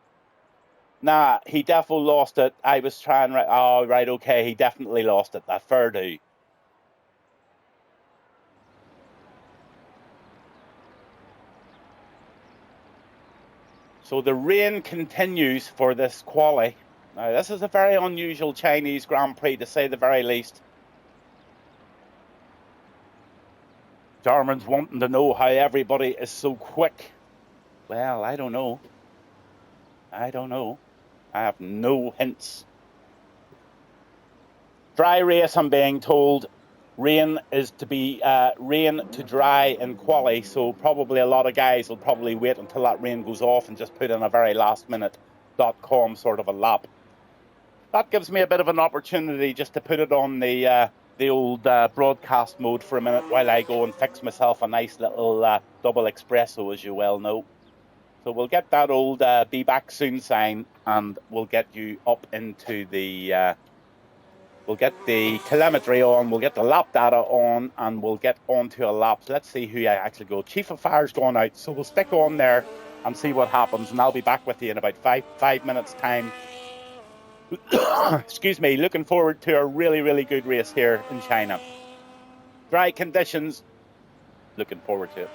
Speaker 2: Nah, he definitely lost it. I was trying... Oh, right, okay, he definitely lost it. That fair do. So the rain continues for this quali. Now, this is a very unusual Chinese Grand Prix, to say the very least. Darman's wanting to know how everybody is so quick. Well, I don't know. I have no hints. Dry race, I'm being told. Rain is to be rain to dry in quali, so probably a lot of guys will probably wait until that rain goes off and just put in a very last minute .com sort of a lap. That gives me a bit of an opportunity just to put it on the old broadcast mode for a minute while I go and fix myself a nice little double espresso, as you well know. So we'll get that old be back soon sign, and we'll get you up into the we'll get the telemetry on, we'll get the lap data on, and we'll get onto a lap. So let's see who I actually go. Chief of Fire's gone out, so we'll stick on there and see what happens, and I'll be back with you in about five minutes time. Excuse me, looking forward to a really, really good race here in China. Dry conditions, looking forward to it.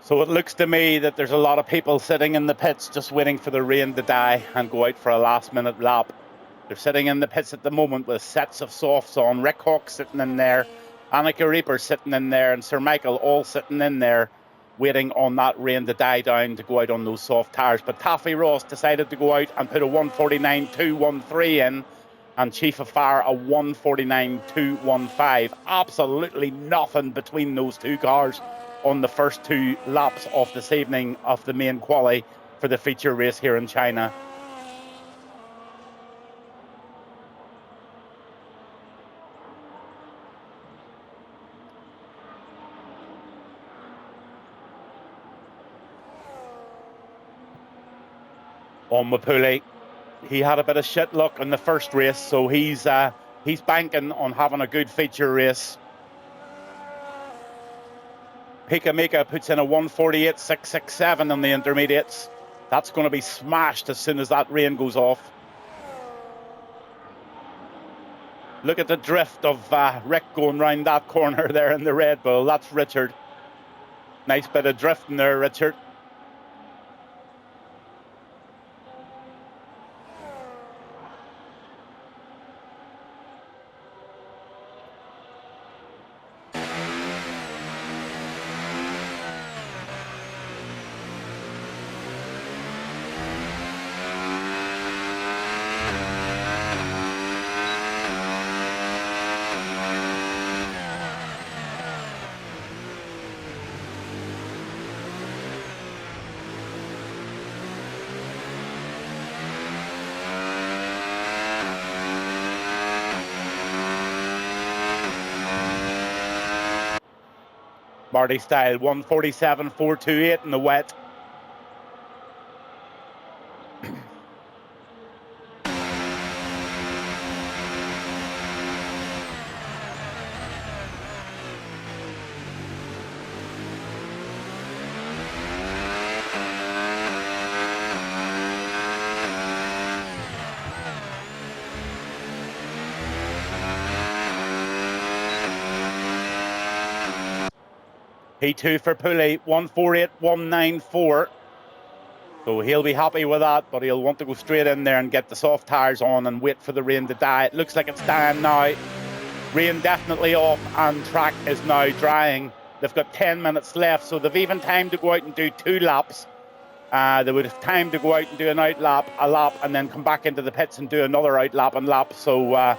Speaker 2: So it looks to me that there's a lot of people sitting in the pits just waiting for the rain to die and go out for a last minute lap. They're sitting in the pits at the moment with sets of softs on. Rick Hawk sitting in there, Annika Reaper sitting in there, and Sir Michael all sitting in there waiting on that rain to die down to go out on those soft tyres. But Taffy Ross decided to go out and put a 149.213 in, and Chief of Fire a 149.215. Absolutely nothing between those two cars on the first two laps of this evening of the main quali for the feature race here in China. on Mapule. He had a bit of shit luck in the first race, so he's banking on having a good feature race. Pika Mika puts in a 1:48.667 in the intermediates. That's going to be smashed as soon as that rain goes off. Look at the drift of Rick going round that corner there in the Red Bull. That's Richard. Nice bit of drifting there, Richard. Marty style, 1:47.428 in the wet. P2 for Pooley, 1:48.194. So he'll be happy with that, but he'll want to go straight in there and get the soft tyres on and wait for the rain to die. It looks like it's dying now. Rain definitely off and track is now drying. They've got 10 minutes left, so they've even time to go out and do 2 laps. They would have time to go out and do an out lap, a lap, and then come back into the pits and do another out lap and lap. So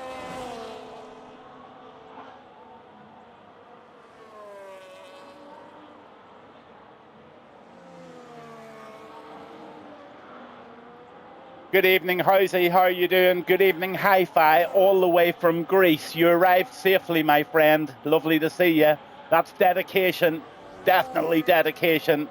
Speaker 2: good evening, Housey. How are you doing? Good evening, Hi-Fi, all the way from Greece. You arrived safely, my friend. Lovely to see you. That's dedication. Definitely dedication.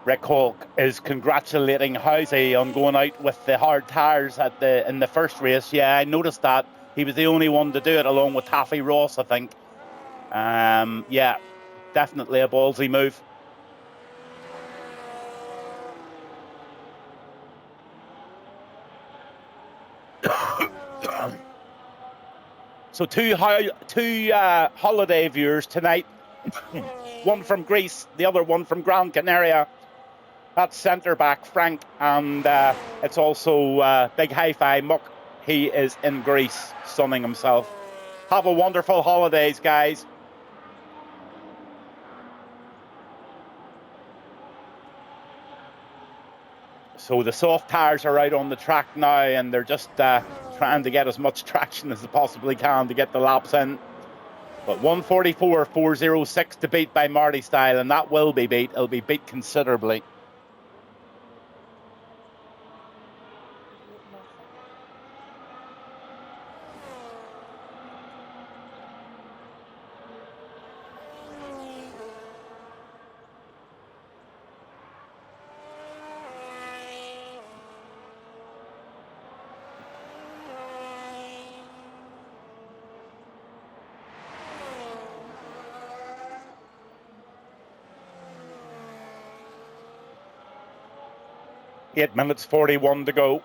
Speaker 2: Rick Hawk is congratulating Housey on going out with the hard tyres in the first race. Yeah, I noticed that. He was the only one to do it, along with Taffy Ross, I think. Yeah, definitely a ballsy move. So two holiday viewers tonight. One from Greece, the other one from Gran Canaria. That's centre back Frank, and it's also Big Hi-Fi Muck. He is in Greece, sunning himself. Have a wonderful holidays, guys. So the soft tyres are out on the track now, and they're just trying to get as much traction as they possibly can to get the laps in. But 1:44.406 to beat by Marty Style, and that will be beat. It'll be beat considerably. Eight minutes 41 to go.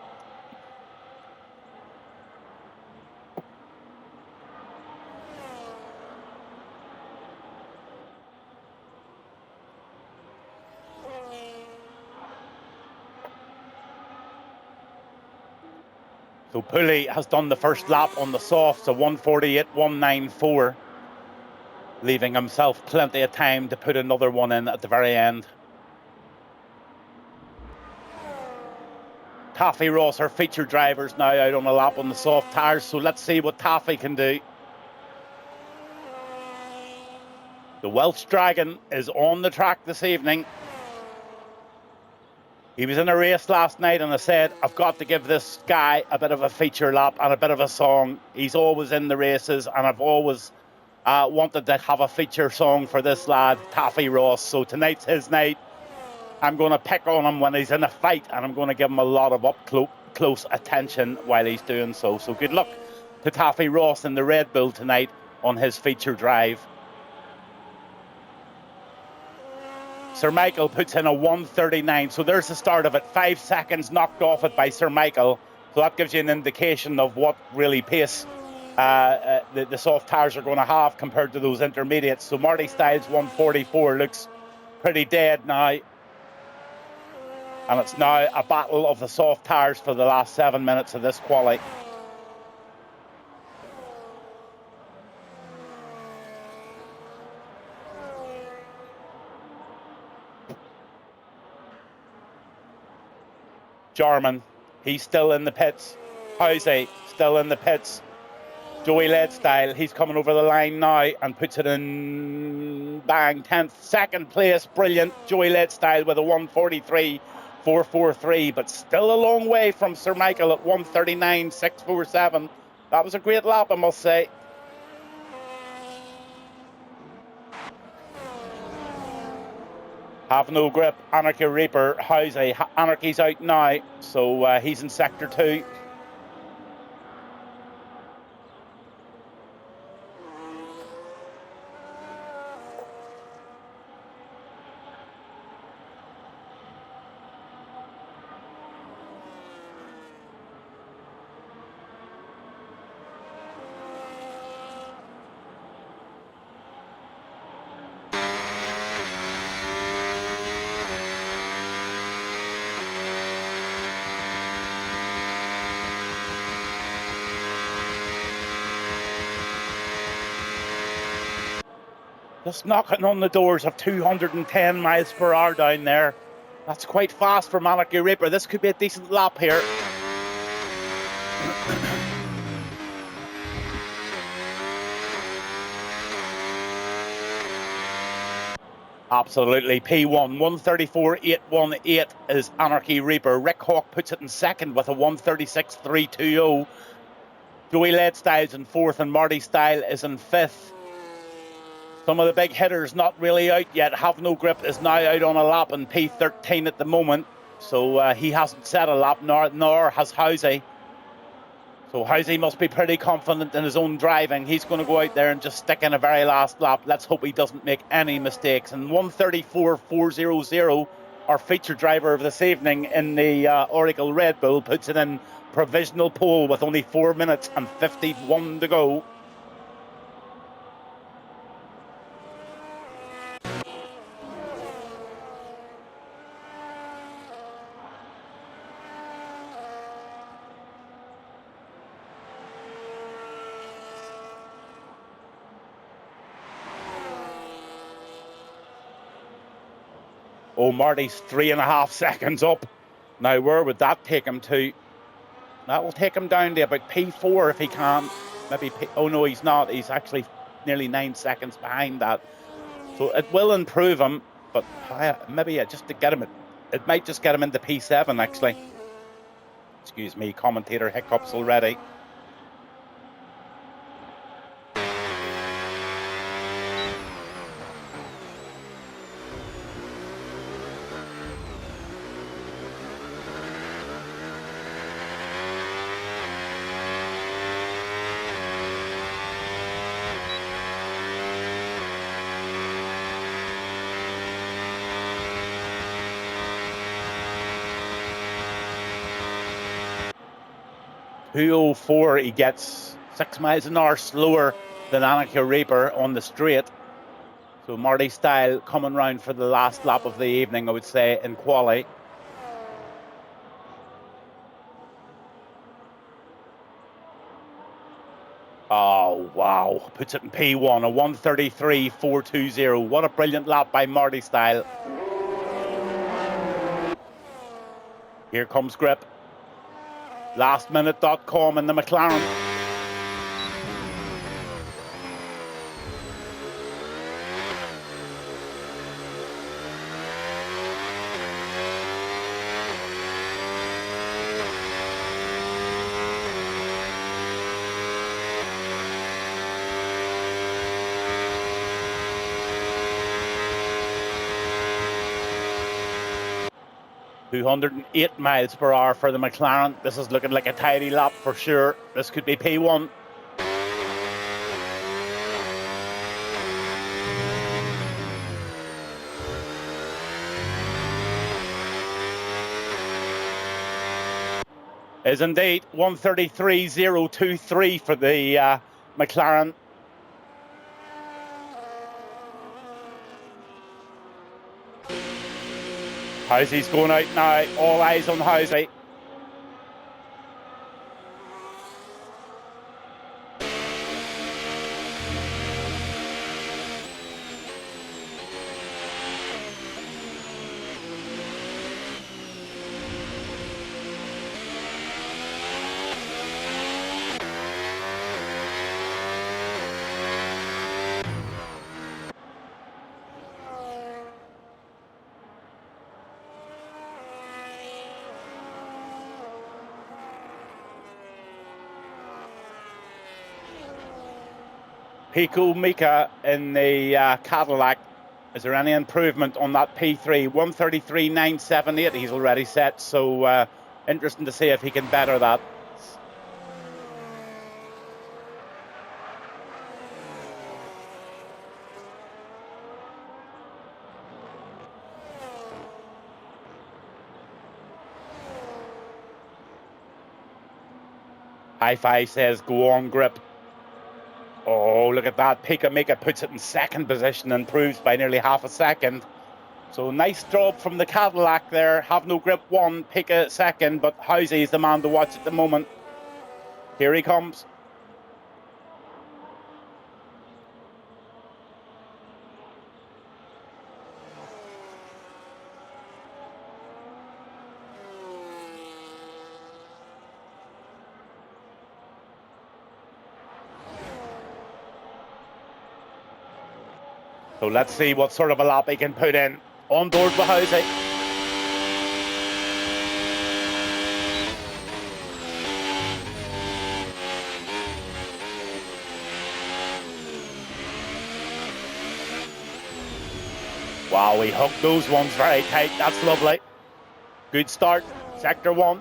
Speaker 2: So Pooley has done the first lap on the soft, so 1:48.194, leaving himself plenty of time to put another one in at the very end. Taffy Ross are feature drivers now out on a lap on the soft tyres, so let's see what Taffy can do. The Welsh Dragon is on the track this evening. He was in a race last night, and I said, I've got to give this guy a bit of a feature lap and a bit of a song. He's always in the races, and I've always wanted to have a feature song for this lad, Taffy Ross. So tonight's his night. I'm going to pick on him when he's in a fight, and I'm going to give him a lot of close attention while he's doing so. So good luck to Taffy Ross in the Red Bull tonight on his feature drive. Sir Michael puts in a 1:39, so there's the start of it. 5 seconds knocked off it by Sir Michael, so that gives you an indication of what really pace the soft tyres are going to have compared to those intermediates. So Marty Styles 1:44 looks pretty dead now, and it's now a battle of the soft tyres for the last 7 minutes of this quali. Jarman, he's still in the pits. Housey, still in the pits. Joey Leadstyle, he's coming over the line now and puts it in, bang, 10th, second place, brilliant. Joey Leadstyle with a 1:43.443, but still a long way from Sir Michael at 1:39.647. That was a great lap, I must say. Have no grip, Anarchy Reaper, Housey. Anarchy's out now, so he's in sector 2. Just knocking on the doors of 210 miles per hour down there. That's quite fast for Anarchy Reaper. This could be a decent lap here. Absolutely. P1, 1:34.818 is Anarchy Reaper. Rick Hawk puts it in second with a 1:36.320. Joey Leadstyle's in fourth and Marty Style is in fifth. Some of the big hitters not really out yet. Have No Grip is now out on a lap in P13 at the moment. So he hasn't set a lap, nor has Housey. So Housey must be pretty confident in his own driving. He's going to go out there and just stick in a very last lap. Let's hope he doesn't make any mistakes. And 1:34.400, our feature driver of this evening in the Oracle Red Bull, puts it in provisional pole with only 4 minutes and 51 to go. Oh, Marty's 3.5 seconds up. Now, where would that take him to? That will take him down to about P4 if he can. Maybe oh no, he's not. He's actually nearly 9 seconds behind that. So it will improve him, but maybe just to get him, it might just get him into P7 actually. Excuse me, commentator hiccups already. .204, he gets 6 miles an hour slower than Anarchy Reaper on the straight. So Marty Style coming round for the last lap of the evening, I would say, in quali. Oh, wow. Puts it in P1, a 1:33.420. What a brilliant lap by Marty Style. Here comes Grip. Lastminute.com in the McLaren. 208 miles per hour for the McLaren. This is looking like a tidy lap for sure. This could be P1. Is indeed 133.023 for the McLaren. Housey's going out now. All eyes on Housey. Pico Mika in the Cadillac. Is there any improvement on that P3? 133.978 he's already set, so interesting to see if he can better that. Hi-Fi says go on grip. Oh, look at that. Pika Mika puts it in second position, improves by nearly half a second. So nice job from the Cadillac there. Have no grip one, Pika second, but Housey is the man to watch at the moment. Here he comes. So let's see what sort of a lap he can put in. On board with Housey. Wow, he hooked those ones very tight. That's lovely. Good start. Sector 1.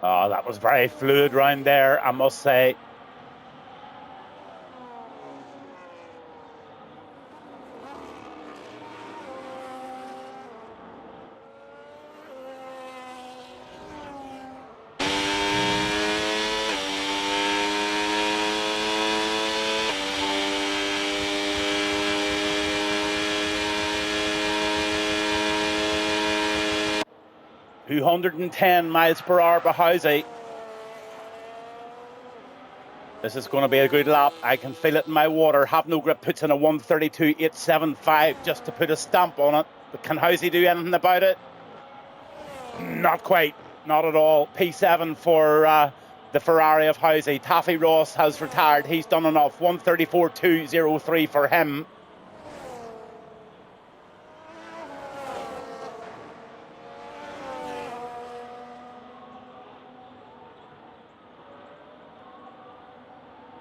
Speaker 2: Oh, that was very fluid round there, I must say. .210 miles per hour by Housey. This is going to be a good lap. I can feel it in my water. Have no grip puts in a 132.875 just to put a stamp on it. But can Housey do anything about it? Not quite. Not at all. P7 for the Ferrari of Housey. Taffy Ross has retired. He's done enough. 134.203 for him.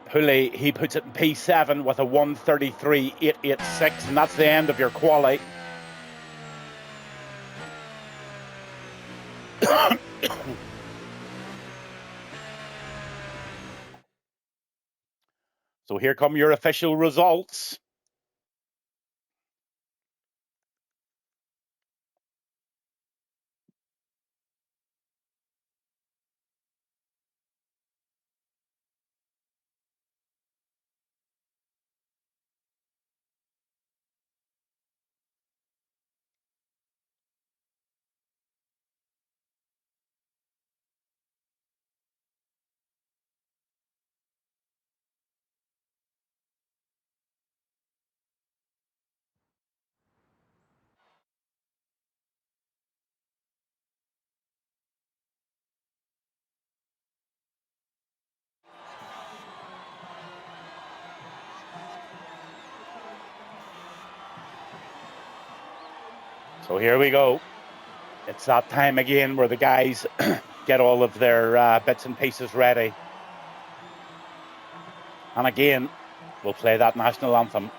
Speaker 2: Hooley, he puts it in P7 with a 133.886, and that's the end of your quali. So here come your official results. So here we go. It's that time again where the guys get all of their bits and pieces ready. And again, we'll play that national anthem.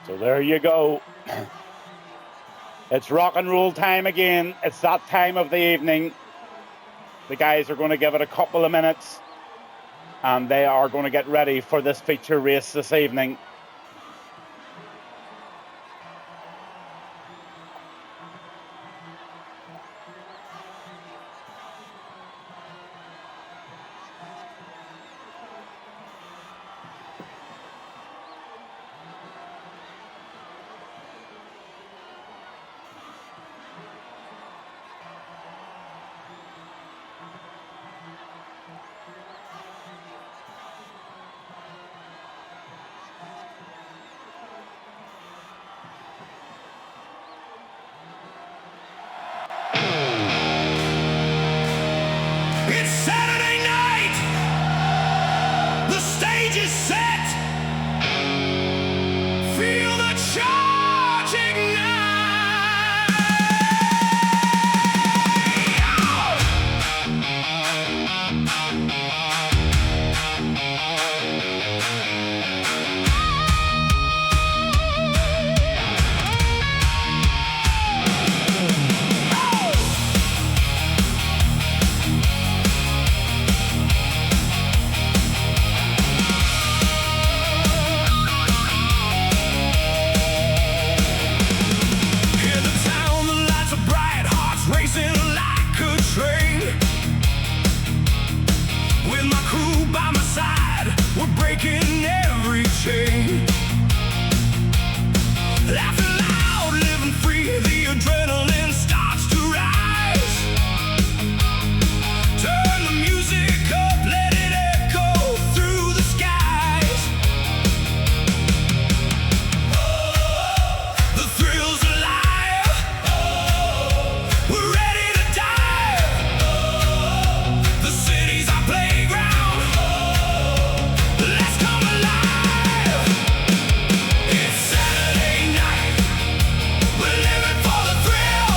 Speaker 2: So there you go. It's rock and roll time again. It's that time of the evening. The guys are going to give it a couple of minutes and they are going to get ready for this feature race this evening.
Speaker 1: It's Saturday night. The stage is set. Feel the charge ignite. Hear the town, the lights are bright, hearts racing like a train. With my crew by my side, we're breaking every chain. Laughing loud, living free, the adrenaline starts to rise. Turn the music up, let it echo through the skies. The thrill's alive. We're ready to dive. The city's our playground. Let's come alive. It's Saturday night. We're living for the thrill.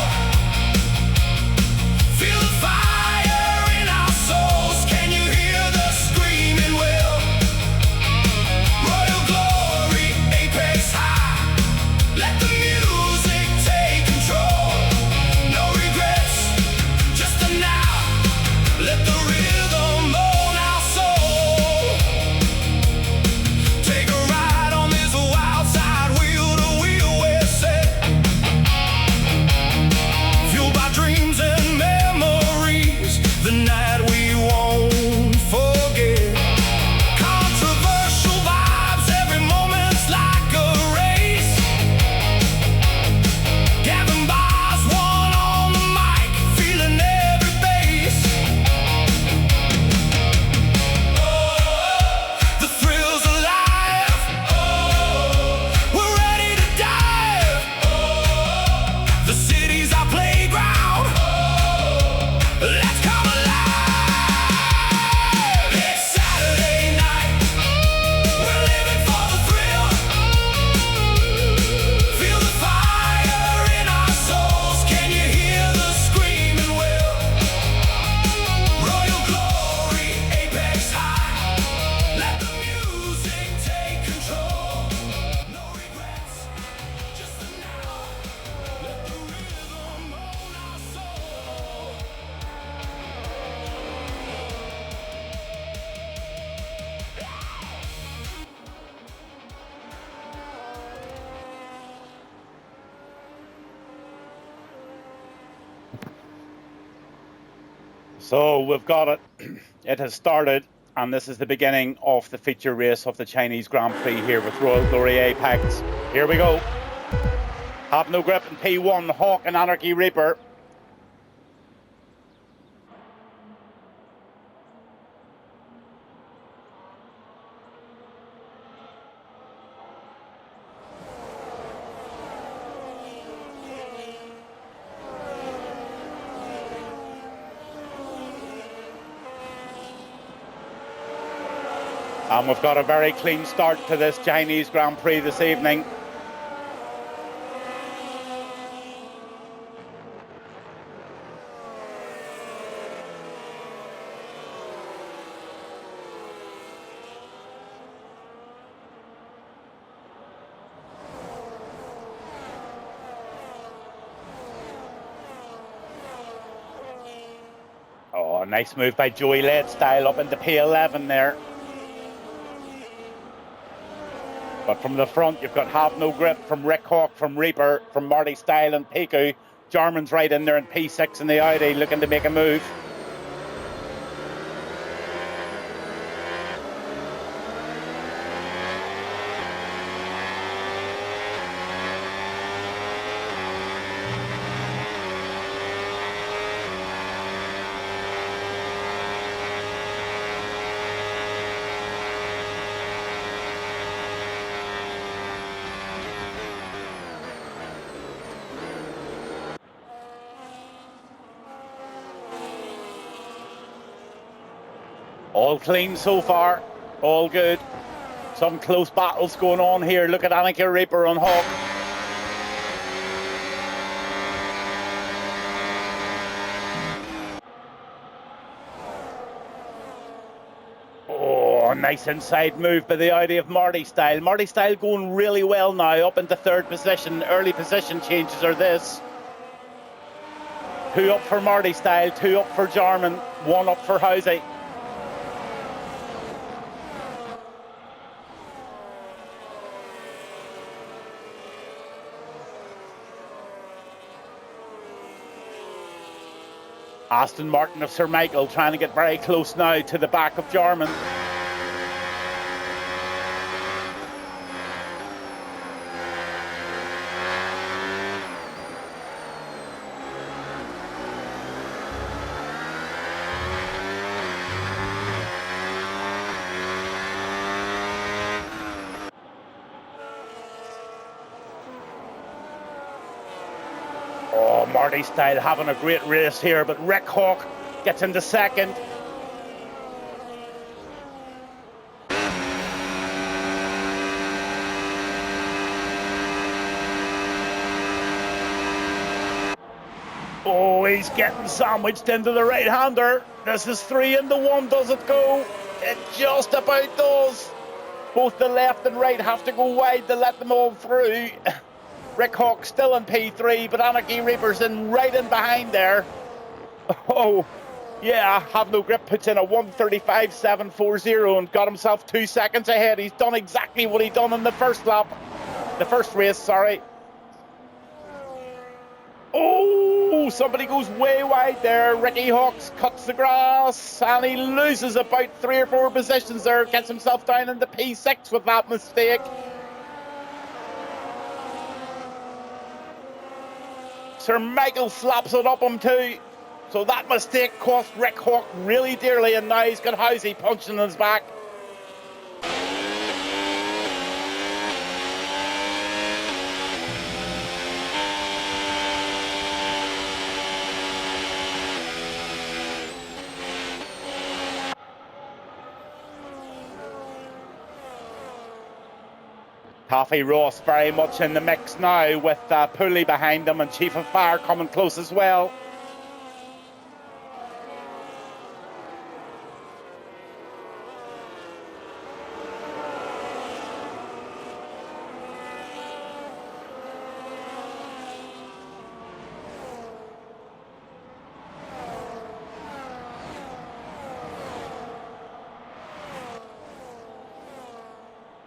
Speaker 1: Feel the fire in our souls. Can you hear the screaming will? Royal glory, apex high. Let the music take control. No regrets, just the now. Let the rhythm own our soul. Take a ride on this wild side, wheel to wheel, we're set. Fueled by dreams and memories, the night we won't forget. Controversial vibes, every moment's like a race. Gavin Bars, one on the mic, feeling every bass. The thrill's alive. We're ready to dive. The city's our playground. Let's come alive.
Speaker 2: So we've got it. It has started, and this is the beginning of the feature race of the Chinese Grand Prix here with Royal Glory Apex. Here we go. Have No Grip in P1, Hawk and Anarchy Reaper. And we've got a very clean start to this Chinese Grand Prix this evening. Oh, nice move by Joey Led Style up into P11 there. But from the front, you've got Have No Grip from Rick Hawk, from Reaper, from Marty Style and Piku. Jarman's right in there in P6 in the Audi, looking to make a move. All clean so far, all good. Some close battles going on here. Look at Annika Reaper on Hawk. Oh, nice inside move by the Audi of Marty Style. Marty Style going really well now, up into third position. Early position changes are this. 2 up for Marty Style, 2 up for Jarman, 1 up for Housey. Aston Martin of Sir Michael trying to get very close now to the back of Jarman. Oh, Marty Style having a great race here, but Rick Hawk gets into second. Oh, he's getting sandwiched into the right-hander. This is 3 into 1, does it go? It just about does. Both the left and right have to go wide to let them all through. Rick Hawk still in P3, but Anarchy Reaper's right in behind there. Oh, yeah, Have No Grip puts in a 1:35.740 and got himself 2 seconds ahead. He's done exactly what he done in the first lap. The first race, sorry. Oh, somebody goes way wide there. Ricky Hawks cuts the grass and he loses about 3 or 4 positions there. Gets himself down into P6 with that mistake. Sir Michael slaps it up him too. So that mistake cost Rick Hawk really dearly, and now he's got Housey punching in his back. Coffee Ross very much in the mix now with Pooley behind him and Chief of Fire coming close as well.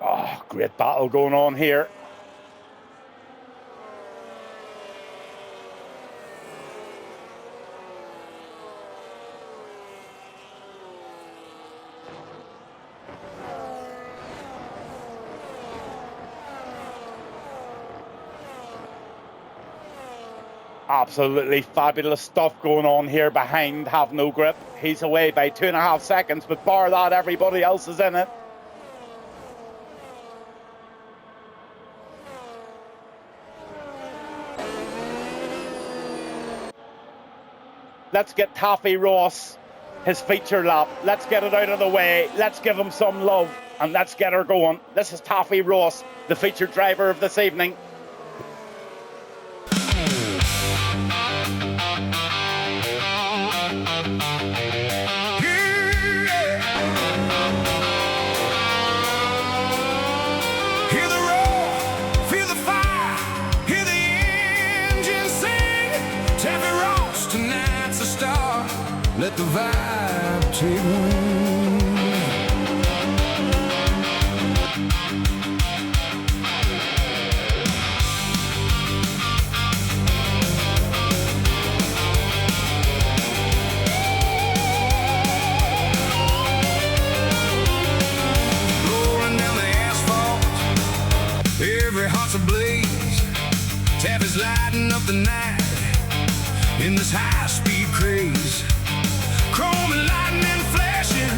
Speaker 2: Oh, great battle going on here. Absolutely fabulous stuff going on here behind Have No Grip. He's away by 2.5 seconds, but bar that, everybody else is in it. Let's get Taffy Ross his feature lap. Let's get it out of the way. Let's give him some love and let's get her going. This is Taffy Ross, the featured driver of this evening.
Speaker 1: Let the vibe take wing. Rolling down the asphalt, every heart's ablaze. Taffy's lighting up the night in this high-speed craze. Chrome and lightning flashing,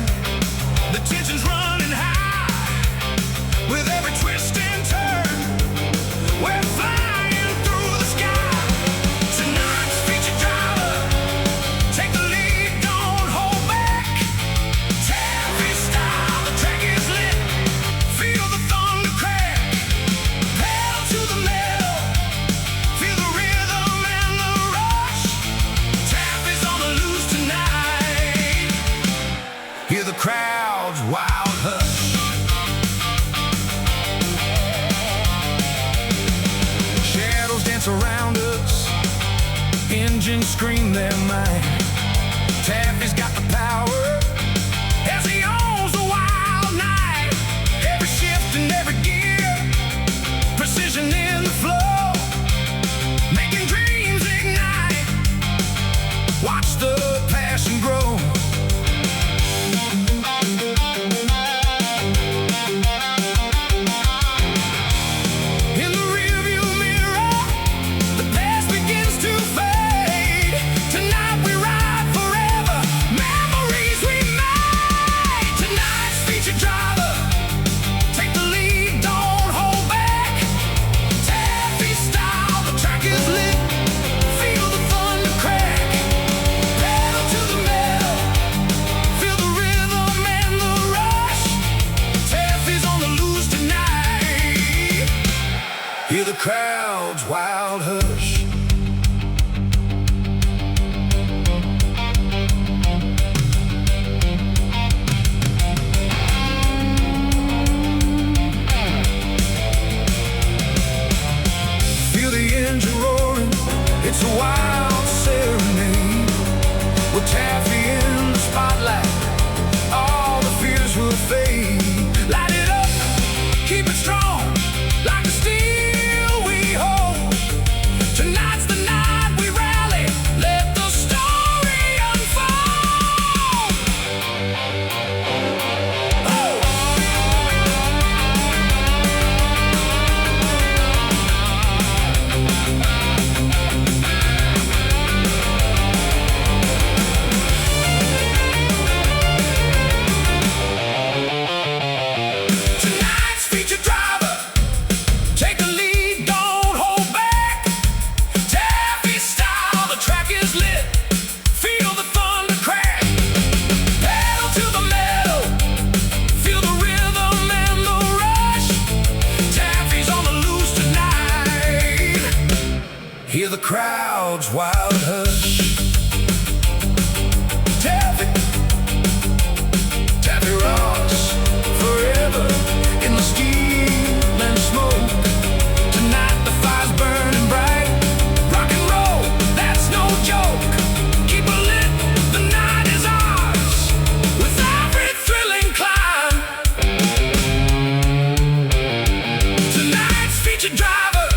Speaker 1: the tension's running high. With every twist and turn, we're flying through the sky. Tonight's featured driver, take the lead, don't hold back. Taffy style, the track is lit, feel the thunder crack. Pedal to the metal, feel the rhythm and the rush. Taffy's on the loose tonight. Hear the crowd's wild hush. Shadows dance around us, engines scream their might. Taffy's got the power as he owns the wild night. Every shift and every gear, precision in the flow, making dreams ignite. Watch the passion grow. Hear the crowd's wild hush. Feel the engine roaring, it's a wild serenade. With Taffy in the spotlight, all the fears will fade. Light it up, keep it strong, like the steel. Tonight's the night we rally, let the story unfold. Oh. Tonight's featured driver, take the lead, don't hold back. Taffy style, the track is lit, feel the thunder crack. Pedal to the metal, feel the rhythm and the rush. Taffy's on the loose tonight. Hear the crowd's wild hush. Taffy, Taffy Ross, forever in the steel and smoke. Tonight the fire's burning bright. Rock and roll, that's no joke. Keep it lit, the night is ours. With every thrilling climb. Tonight's featured driver,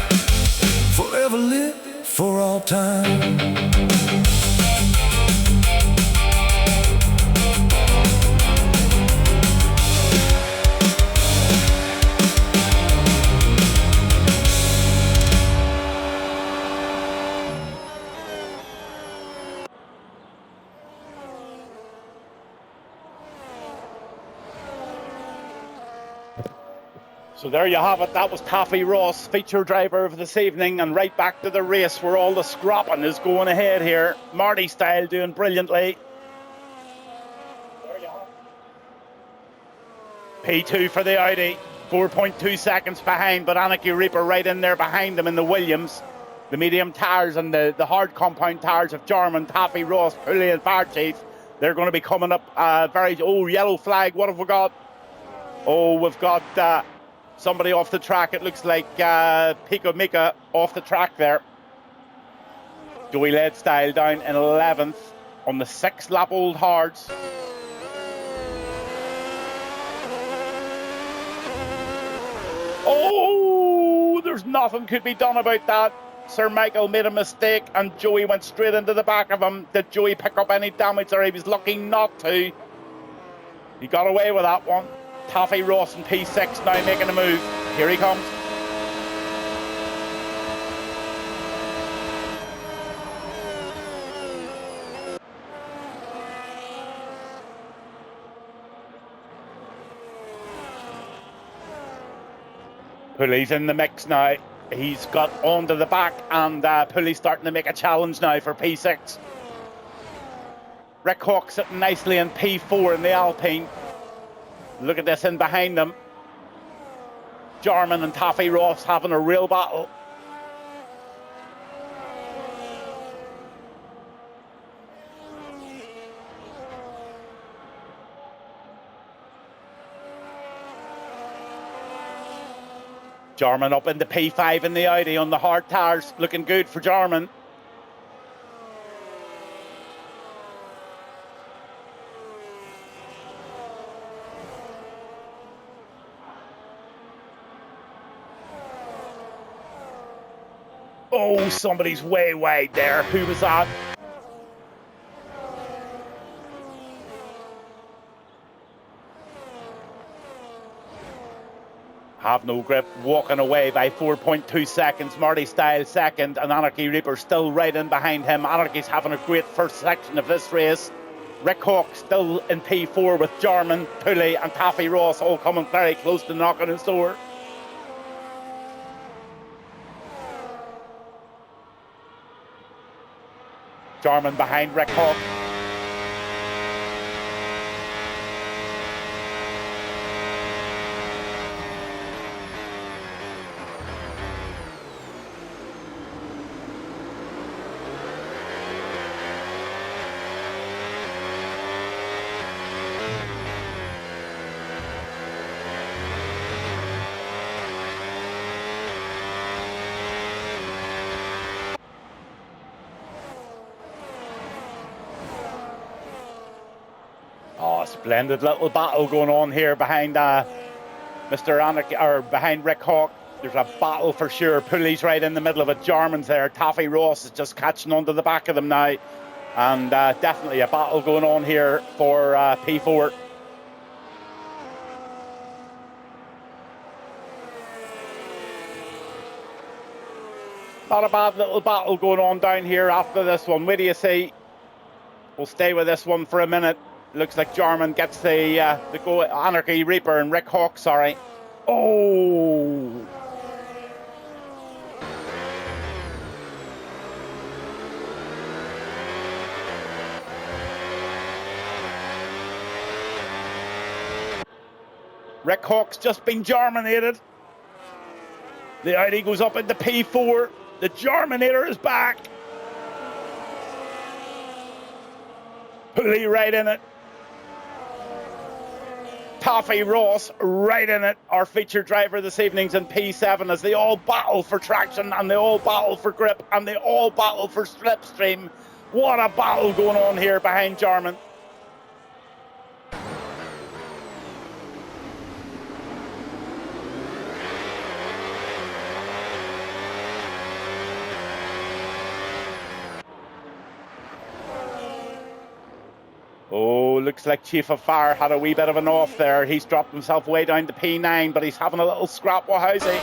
Speaker 1: forever lit for all time.
Speaker 2: So there you have it. That was Taffy Ross, feature driver of this evening, and right back to the race where all the scrapping is going ahead here. Marty Style doing brilliantly. There you have it. P2 for the Audi, 4.2 seconds behind, but Anarchy Reaper right in there behind them in the Williams. The medium tyres and the hard compound tyres of Jarman, Taffy Ross, Pulley and Fire Chief. They're going to be coming up yellow flag. What have we got? Oh, we've got somebody off the track. It looks like Pico Mika off the track there. Joey Led Style down in 11th on the 6 lap old hards. Oh, there's nothing could be done about that. Sir Michael made a mistake and Joey went straight into the back of him. Did Joey pick up any damage there? He was lucky not to. He got away with that one. Taffy Ross in P6 now making a move. Here he comes. Pulley's in the mix now. He's got onto the back and Pulley's starting to make a challenge now for P6. Rick Hawk sitting nicely in P4 in the Alpine. Look at this in behind them. Jarman and Taffy Ross having a real battle. Jarman up into P5 in the Audi on the hard tyres. Looking good for Jarman. Oh, somebody's way wide there. Who was that? Have no grip, walking away by 4.2 seconds. Marty Style second, and Anarchy Reaper still right in behind him. Anarchy's having a great first section of this race. Rick Hawk still in P4 with Jarman, Pulley and Taffy Ross all coming very close to knocking his door. Jarman behind Rick Hawk. Oh, splendid little battle going on here behind Mr. Anarchy, or behind Rick Hawk. There's a battle for sure. Pulley's right in the middle of it. Jarman's there. Taffy Ross is just catching onto the back of them now. And definitely a battle going on here for P4. Not a bad little battle going on down here after this one. What do you see? We'll stay with this one for a minute. Looks like Jarman gets the go. Anarchy Reaper and Rick Hawk, sorry. Oh! Rick Hawk's just been Jarminated. The Audi goes up into P4. The Jarminator is back. Pulley right in it. Taffy Ross right in it. Our featured driver this evening's in P7 as they all battle for traction and they all battle for grip and they all battle for slipstream. What a battle going on here behind Jarman. Oh, looks like Chief of Fire had a wee bit of an off there. He's dropped himself way down to P9, but he's having a little scrap with Housey.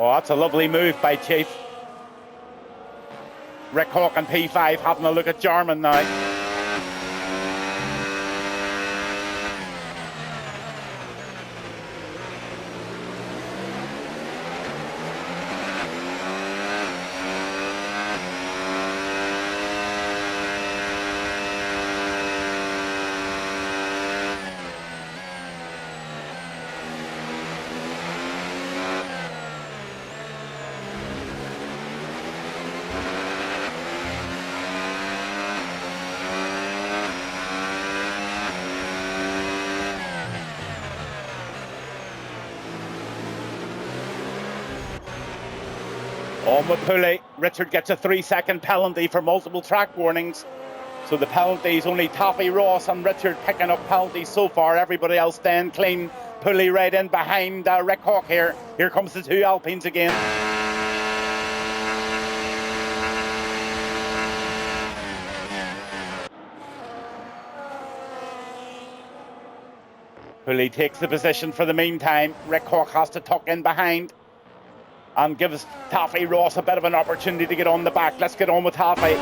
Speaker 2: Oh, that's a lovely move by Chief. Rick Hawk and P5 having a look at Jarman now. On with Pulley. Richard gets a 3-second penalty for multiple track warnings. So the penalties, only Taffy, Ross and Richard picking up penalties so far. Everybody else staying clean. Pulley right in behind Rick Hawk here. Here comes the two Alpines again. Pulley takes the position for the meantime. Rick Hawk has to tuck in behind and gives Taffy Ross a bit of an opportunity to get on the back. Let's get on with Taffy.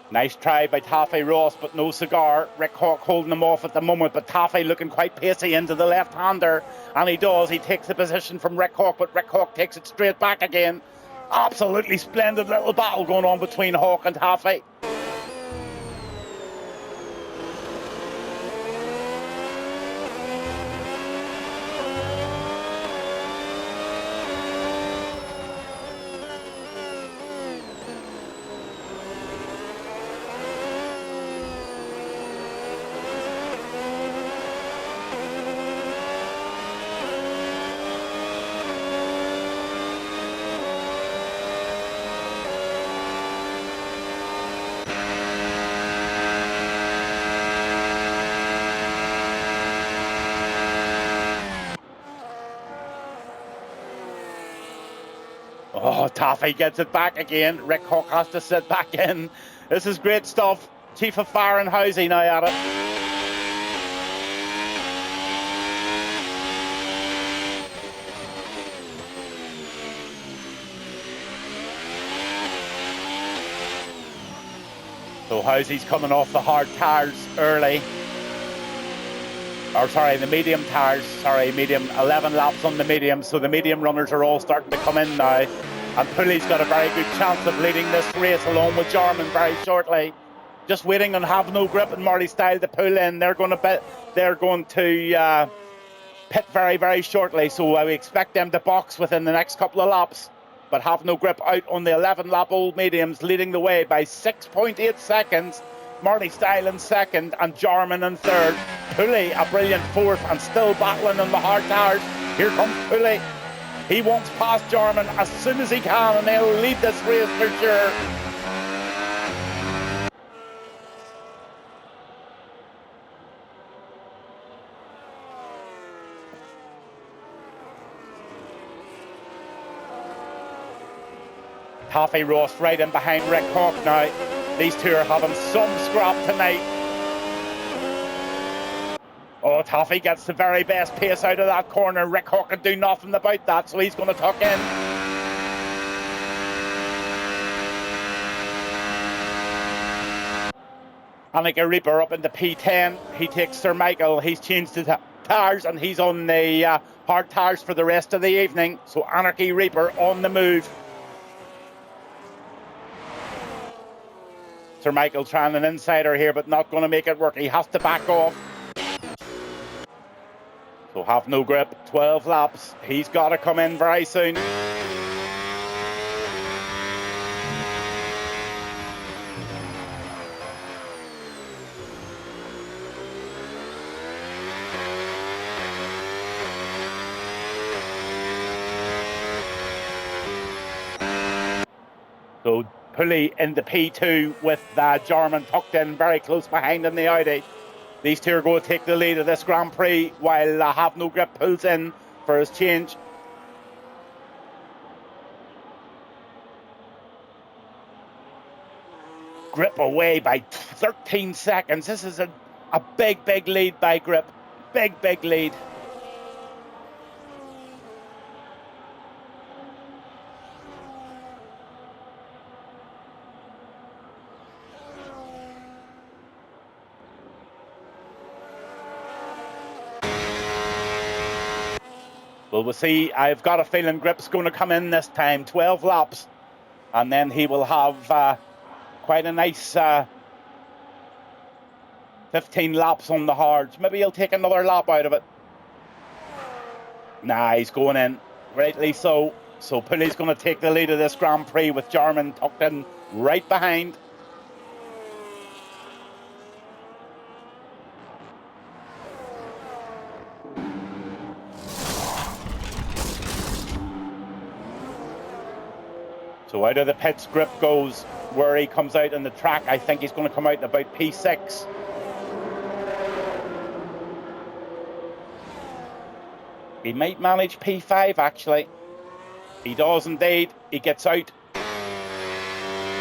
Speaker 2: Nice try by Taffy Ross, but no cigar. Rick Hawk holding him off at the moment, but Taffy looking quite pacey into the left-hander. And he does. He takes the position from Rick Hawk, but Rick Hawk takes it straight back again. Absolutely splendid little battle going on between Hawk and Taffy. Oh, Taffy gets it back again. Rick Hawk has to sit back in. This is great stuff. Chief of Fire and Housing now at it. So Housey's coming off the hard tyres early. Or sorry, the medium tyres, medium, 11 laps on the medium, so the medium runners are all starting to come in now. And Pulley's got a very good chance of leading this race along with Jarman very shortly. Just waiting on Have No Grip and Marty Style to pull in. They're going to pit very, very shortly, so we expect them to box within the next couple of laps. But Have No Grip out on the 11-lap old mediums, leading the way by 6.8 seconds. Marty Style in second and Jarman in third. Pulley a brilliant fourth and still battling on the hard tires. Here comes Pulley. He wants past Jarman as soon as he can and they'll lead this race for sure. Taffy Ross right in behind Rick Hawk now. These two are having some scrap tonight. Oh, Taffy gets the very best pace out of that corner. Rick Hawk can do nothing about that, so he's going to tuck in. Annika Reaper up into P10. He takes Sir Michael. He's changed the tyres and he's on the hard tyres for the rest of the evening. So Anarchy Reaper on the move. Sir Michael trying an insider here, but not going to make it work. He has to back off. So Have No Grip, 12 laps. He's got to come in very soon. Pulley in the P2 with Jarman tucked in very close behind in the Audi. These two are going to take the lead of this Grand Prix while Have No Grip pulls in for his change. Grip away by 13 seconds. This is a big, big lead by Grip. Big, big lead. Well, we'll see. I've got a feeling Grip's going to come in this time, 12 laps, and then he will have quite a nice 15 laps on the hards. Maybe he'll take another lap out of it. Nah, he's going in, rightly so. So Pulley's going to take the lead of this Grand Prix with Jarman tucked in right behind. So out of the pits, Grip goes. Where he comes out on the track, I think he's going to come out about P6. He might manage P5 actually. He does indeed. He gets out.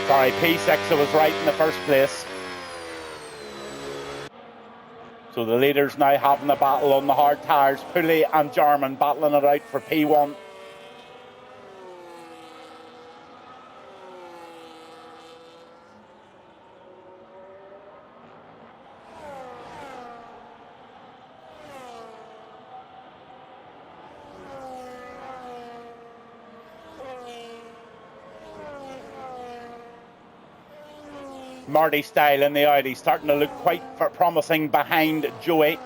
Speaker 2: Sorry, P6, I was right in the first place. So the leaders now having a battle on the hard tyres. Pulley and Jarman battling it out for P1. Marty style in the Audi, starting to look quite promising behind Joey.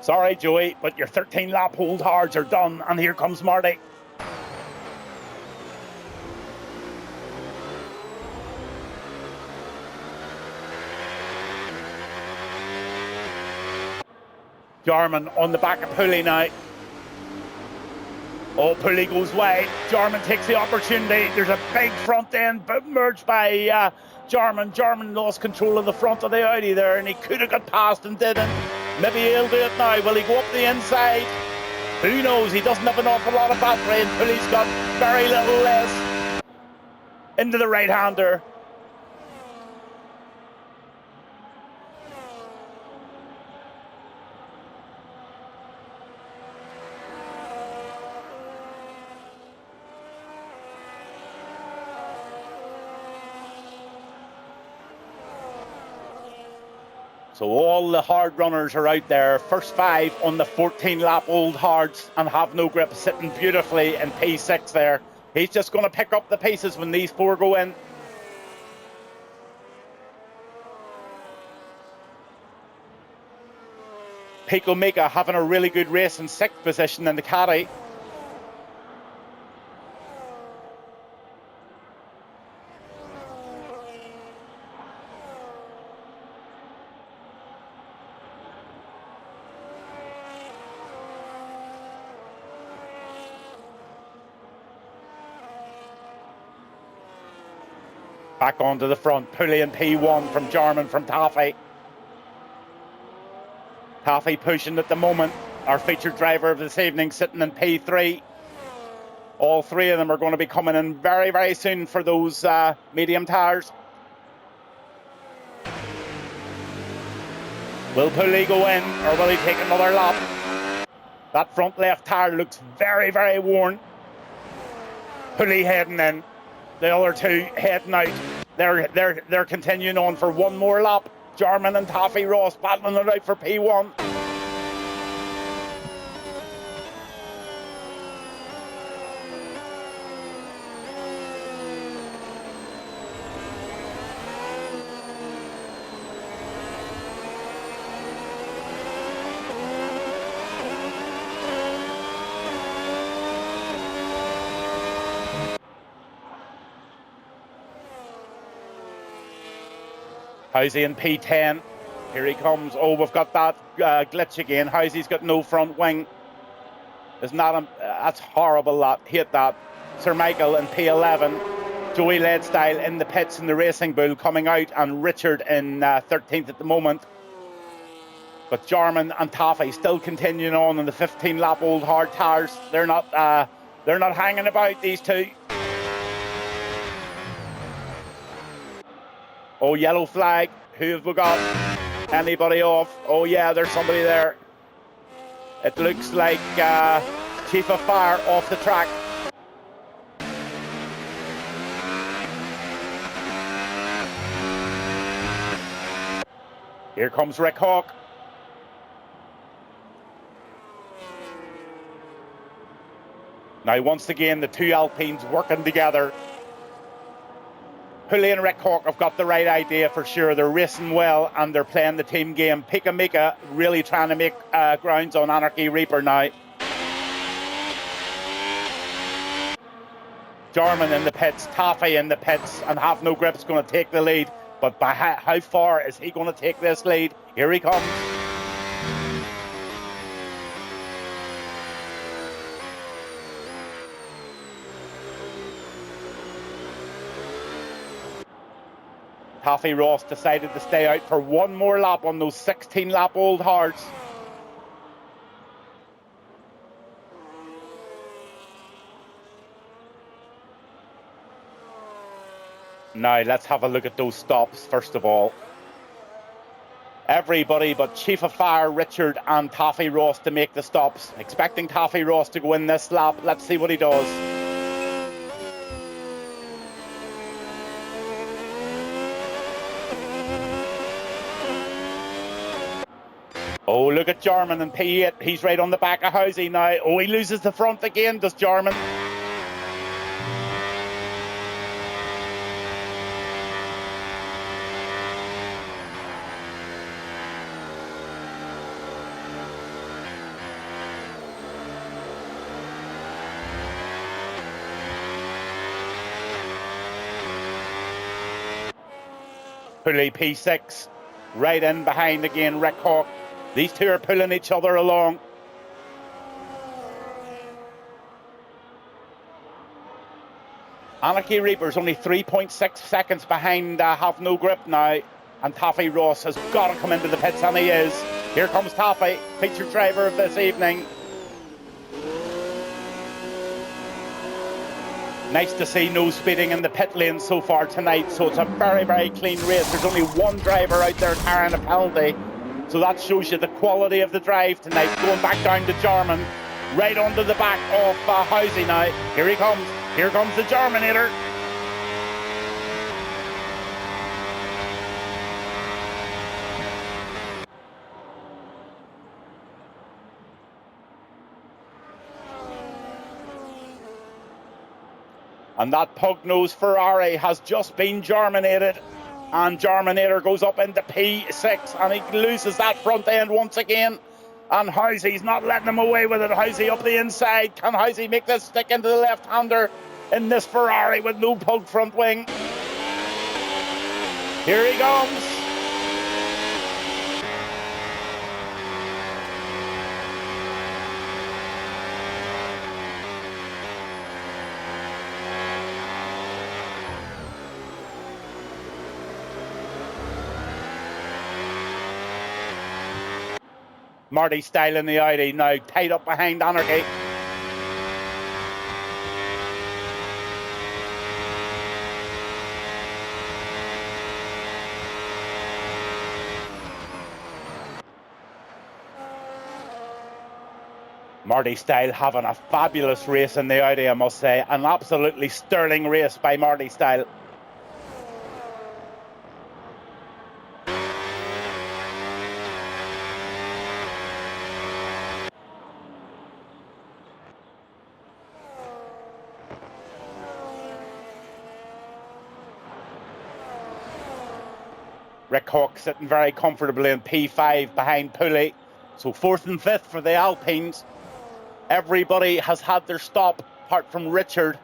Speaker 2: Sorry, Joey, but your 13 lap hold hards are done, and here comes Marty. Jarman on the back of Pulley now. Oh, Pulley goes wide. Jarman takes the opportunity. There's a big front end merged by Jarman. Jarman lost control of the front of the Audi there, and he could have got past and didn't. Maybe he'll do it now. Will he go up the inside? Who knows? He doesn't have an awful lot of battery, and Pulley's got very little less. Into the right-hander. So all the hard runners are out there. First 5 on the 14-lap old hards, and Have No Grip sitting beautifully in P6 there. He's just going to pick up the pieces when these 4 go in. Pico Mika having a really good race in 6th position in the Caddy. Back onto the front, Pulley in P1 from Jarman from Taffy. Taffy pushing at the moment. Our featured driver of this evening sitting in P3. All 3 of them are going to be coming in very, very soon for those medium tyres. Will Pulley go in, or will he take another lap? That front left tyre looks very, very worn. Pulley heading in. The other 2 heading out. They're continuing on for one more lap. Jarman and Taffy Ross battling it out for P1. Housey in P10. Here he comes. Oh, we've got that glitch again. Housey's got no front wing. Isn't that that's horrible, that. Hate that. Sir Michael in P11. Joey Leadstyle in the pits in the Racing Bull coming out, and Richard in 13th at the moment. But Jarman and Taffy still continuing on in the 15-lap old hard tires. They're not hanging about, these two. Oh, yellow flag. Who have we got? Anybody off? Oh yeah, there's somebody there. It looks like Chief of Fire off the track. Here comes Rick Hawk. Now, once again, the two Alpines working together. Pulley and Rick Hawk have got the right idea for sure. They're racing well and they're playing the team game. Pika Mika really trying to make grounds on Anarchy Reaper now. Jarman in the pits, Taffy in the pits, and Have No Grip's going to take the lead. But by how far is he going to take this lead? Here he comes. Taffy Ross decided to stay out for one more lap on those 16-lap old hards. Now, let's have a look at those stops, first of all. Everybody but Chief of Fire, Richard, and Taffy Ross to make the stops. Expecting Taffy Ross to go in this lap. Let's see what he does. Oh, look at Jarman in P8. He's right on the back of Housey now. Oh, he loses the front again, does Jarman. Pulley P6, right in behind again, Rick Hawk. These two are pulling each other along. Anarchy Reaper's only 3.6 seconds behind Have No Grip now, and Taffy Ross has got to come into the pits, and he is. Here comes Taffy, featured driver of this evening. Nice to see no speeding in the pit lane so far tonight, so it's a very, very clean race. There's only one driver out there carrying a penalty, so that shows you the quality of the drive tonight. Going back down to Jarman, right onto the back of Housey now. Here he comes. Here comes the Jarminator. And that pug-nosed Ferrari has just been Jarminated. And Jarminator goes up into P6 and he loses that front end once again. And Housey's not letting him away with it. Housey up the inside. Can Housey make this stick into the left-hander in this Ferrari with no pug front wing? Here he comes. Marty Style in the Audi now, tied up behind Anarchy. Marty Style having a fabulous race in the Audi, I must say. An absolutely sterling race by Marty Style. Rick Hawk sitting very comfortably in P5 behind Pulley. So 4th and 5th for the Alpines. Everybody has had their stop, apart from Richard.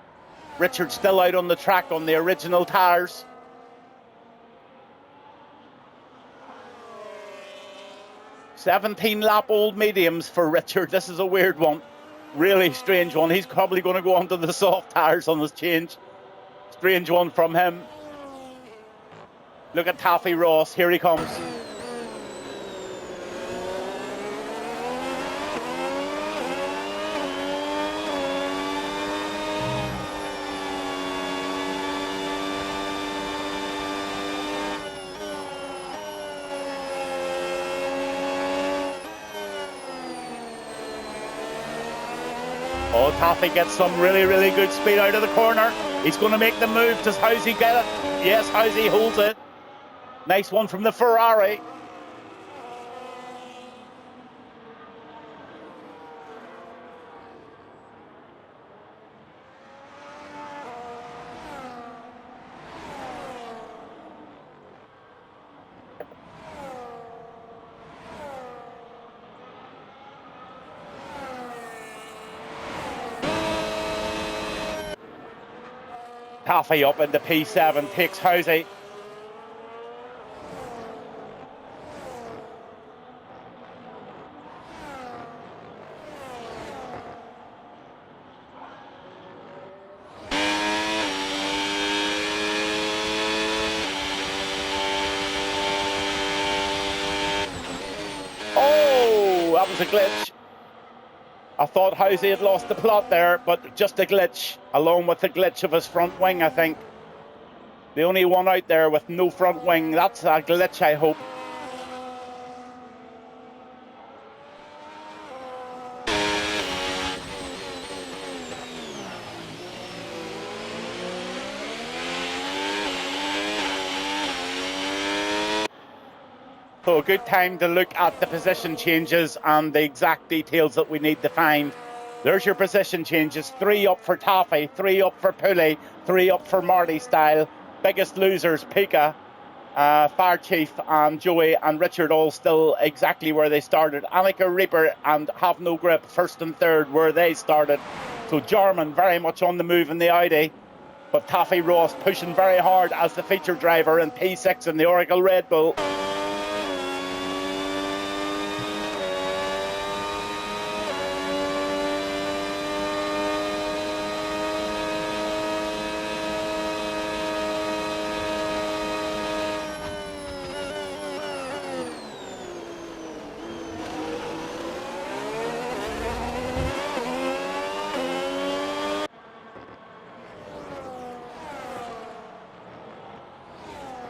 Speaker 2: Richard's still out on the track on the original tyres. 17-lap-old mediums for Richard. This is a weird one. Really strange one. He's probably going to go onto the soft tyres on this change. Strange one from him. Look at Taffy Ross. Here he comes. Oh, Taffy gets some really, really good speed out of the corner. He's going to make the move. Does Housey get it? Yes, Housey holds it. Nice one from the Ferrari. Taffy up into P7, takes Housey. Oh, that was a glitch. I thought Housey had lost the plot there, but just a glitch, along with the glitch of his front wing, I think. The only one out there with no front wing. That's a glitch, I hope. So a good time to look at the position changes and the exact details that we need to find. There's your position changes. 3 up for Taffy, 3 up for Pulley, 3 up for Marty Style. Biggest losers, Pika, Fire Chief and Joey and Richard all still exactly where they started. Annika Reaper and Have No Grip, first and third where they started. So Jarman very much on the move in the Audi. But Taffy Ross pushing very hard as the feature driver in P6 in the Oracle Red Bull.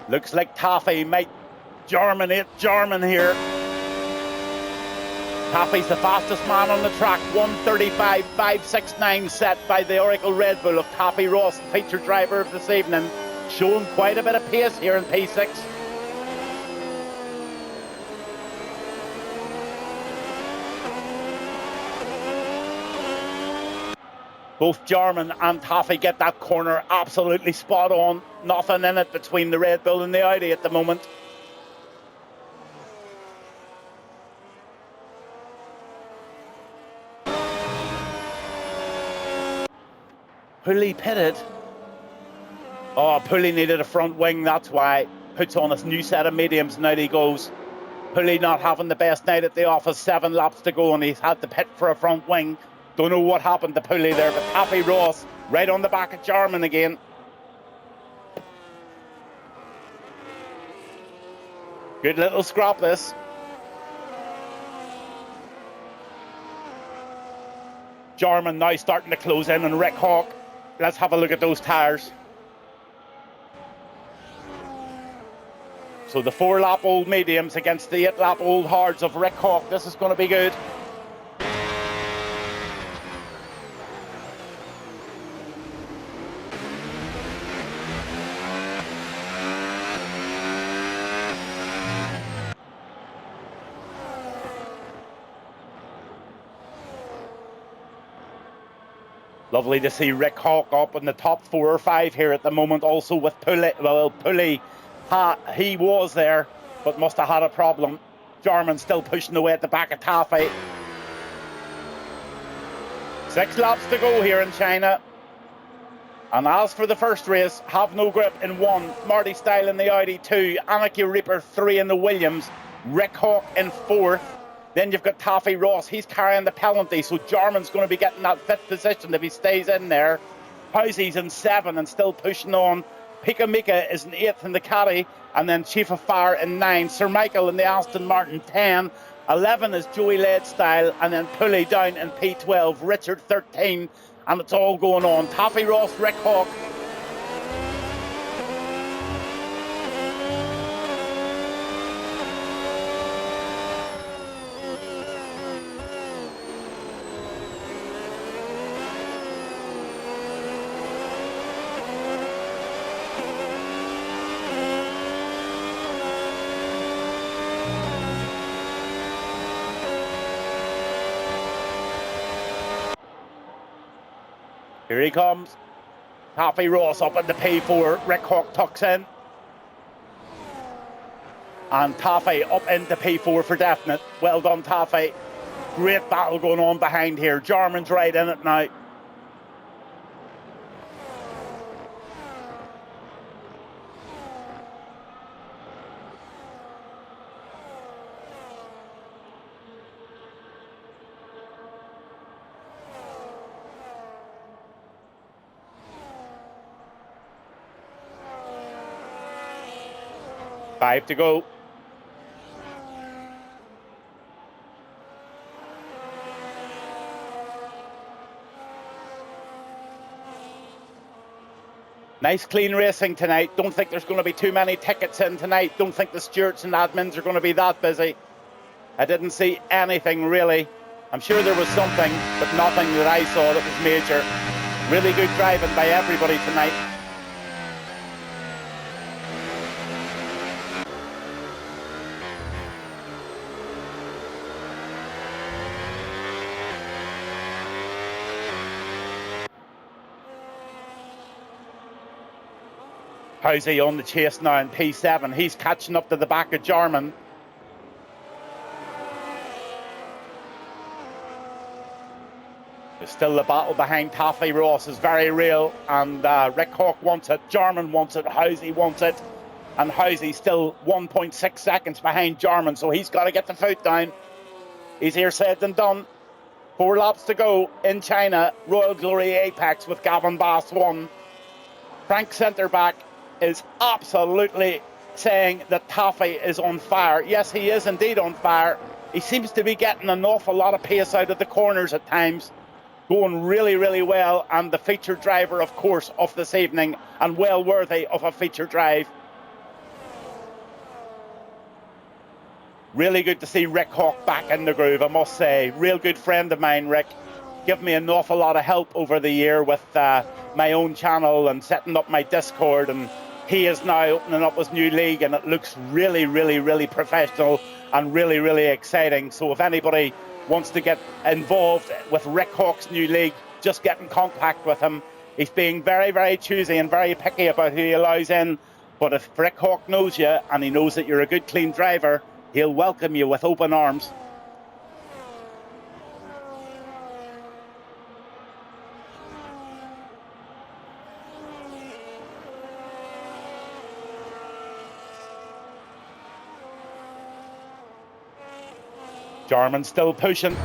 Speaker 2: Looks like Taffy might germinate Jarman here. Taffy's the fastest man on the track. 1:35.569 set by the Oracle Red Bull of Taffy Ross, the feature driver of this evening. Showing quite a bit of pace here in P6. Both Jarman and Taffy get that corner absolutely spot on. Nothing in it between the Red Bull and the Audi at the moment. Pulley pitted. Oh, Pulley needed a front wing, that's why. Puts on his new set of mediums and out he goes. Pulley not having the best night at the office, 7 laps to go and he's had to pit for a front wing. Don't know what happened to Pulley there, but Taffy Ross right on the back of Jarman again. Good little scrap this. Jarman now starting to close in on Rick Hawk. Let's have a look at those tyres. So the 4-lap-old mediums against the 8-lap-old hards of Rick Hawk. This is going to be good. Lovely to see Rick Hawk up in the top 4 or 5 here at the moment. Also with Pulley. Well, Pulley, he was there, but must have had a problem. Jarman still pushing away at the back of Taffy. 6 laps to go here in China. And as for the first race, Have No Grip in 1, Marty Style in the Audi 2, Annika Reaper 3 in the Williams, Rick Hawk in 4th, Then you've got Taffy Ross. He's carrying the penalty, so Jarman's going to be getting that 5th position if he stays in there. Housey's in 7 and still pushing on. Pika Mika is in 8th in the Caddy, and then Chief of Fire in 9. Sir Michael in the Aston Martin 10. 11 is Joey Leadstyle, and then Pulley down in P12. Richard 13, and it's all going on. Taffy Ross, Rick Hawk. Here he comes. Taffy Ross up in the P4. Rick Hawk tucks in. And Taffy up into P4 for definite. Well done, Taffy. Great battle going on behind here. Jarman's right in it now. Five to go. Nice clean racing tonight. Don't think there's going to be too many tickets in tonight. Don't think the stewards and admins are going to be that busy. I didn't see anything really. I'm sure there was something, but nothing that I saw that was major. Really good driving by everybody tonight. Housey on the chase now in P7. He's catching up to the back of Jarman. There's still the battle behind Taffy Ross is very real, and Rick Hawk wants it, Jarman wants it, Housey wants it, and Housey still 1.6 seconds behind Jarman, so he's got to get the foot down. Easier said than done. 4 laps to go in China. Royal Glory Apex with Gavin Bass 1. Frank Centreback is absolutely saying that Taffy is on fire. Yes, he is indeed on fire. He seems to be getting an awful lot of pace out of the corners at times. Going really, really well, and the featured driver, of course, of this evening, and well worthy of a feature drive. Really good to see Rick Hawk back in the groove, I must say. Real good friend of mine, Rick. Give me an awful lot of help over the year with my own channel and setting up my Discord, and he is now opening up his new league, and it looks really, really, really professional and really, really exciting. So if anybody wants to get involved with Rick Hawk's new league, just get in contact with him. He's being very, very choosy and very picky about who he allows in. But if Rick Hawk knows you and he knows that you're a good, clean driver, he'll welcome you with open arms. Jarman still pushing.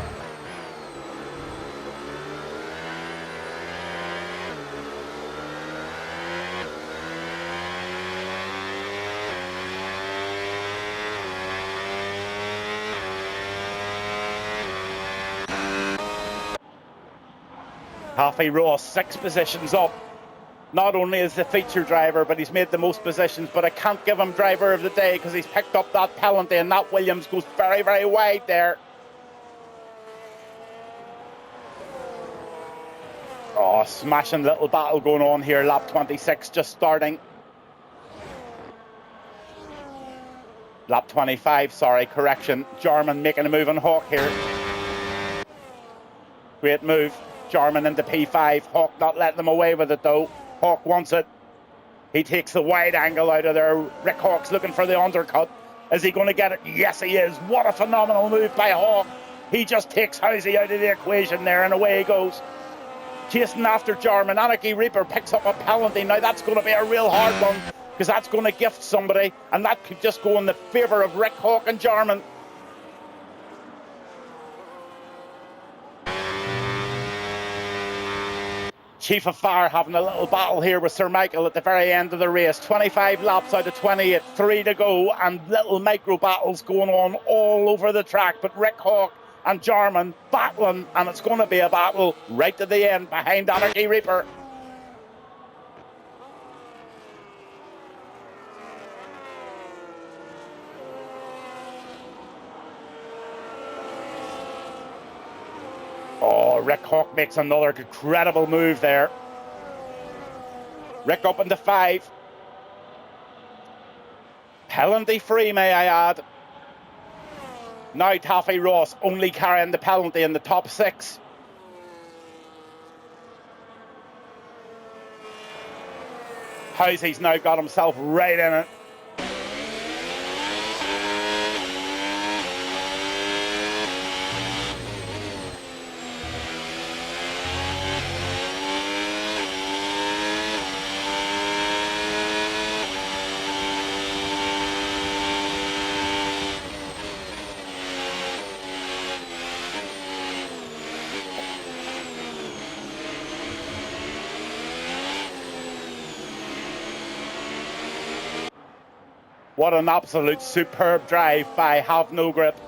Speaker 2: Taffy Ross 6 positions up. Not only is the feature driver, but he's made the most positions, but I can't give him driver of the day because he's picked up that penalty, and that Williams goes very, very wide there. Oh, smashing little battle going on here. Lap 26 just starting. Lap 25, sorry, correction. Jarman making a move on Hawk here. Great move. Jarman into P5. Hawk not letting them away with it though. Hawk wants it. He takes the wide angle out of there. Rick Hawk's looking for the undercut. Is he going to get it? Yes, he is. What a phenomenal move by Hawk. He just takes Housey out of the equation there, and away he goes. Chasing after Jarman. Anarchy Reaper picks up a penalty. Now that's going to be a real hard one, because that's going to gift somebody, and that could just go in the favour of Rick Hawk and Jarman. Chief of Fire having a little battle here with Sir Michael at the very end of the race. 25 laps out of 28, 3 to go, and little micro battles going on all over the track. But Rick Hawk and Jarman battling, and it's going to be a battle right to the end behind Anarchy Reaper. Oh, Rick Hawk makes another incredible move there. Rick up into 5. Penalty free, may I add. Now Taffy Ross only carrying the penalty in the top 6. Housy's now got himself right in it. What an absolute superb drive by Have No Grip.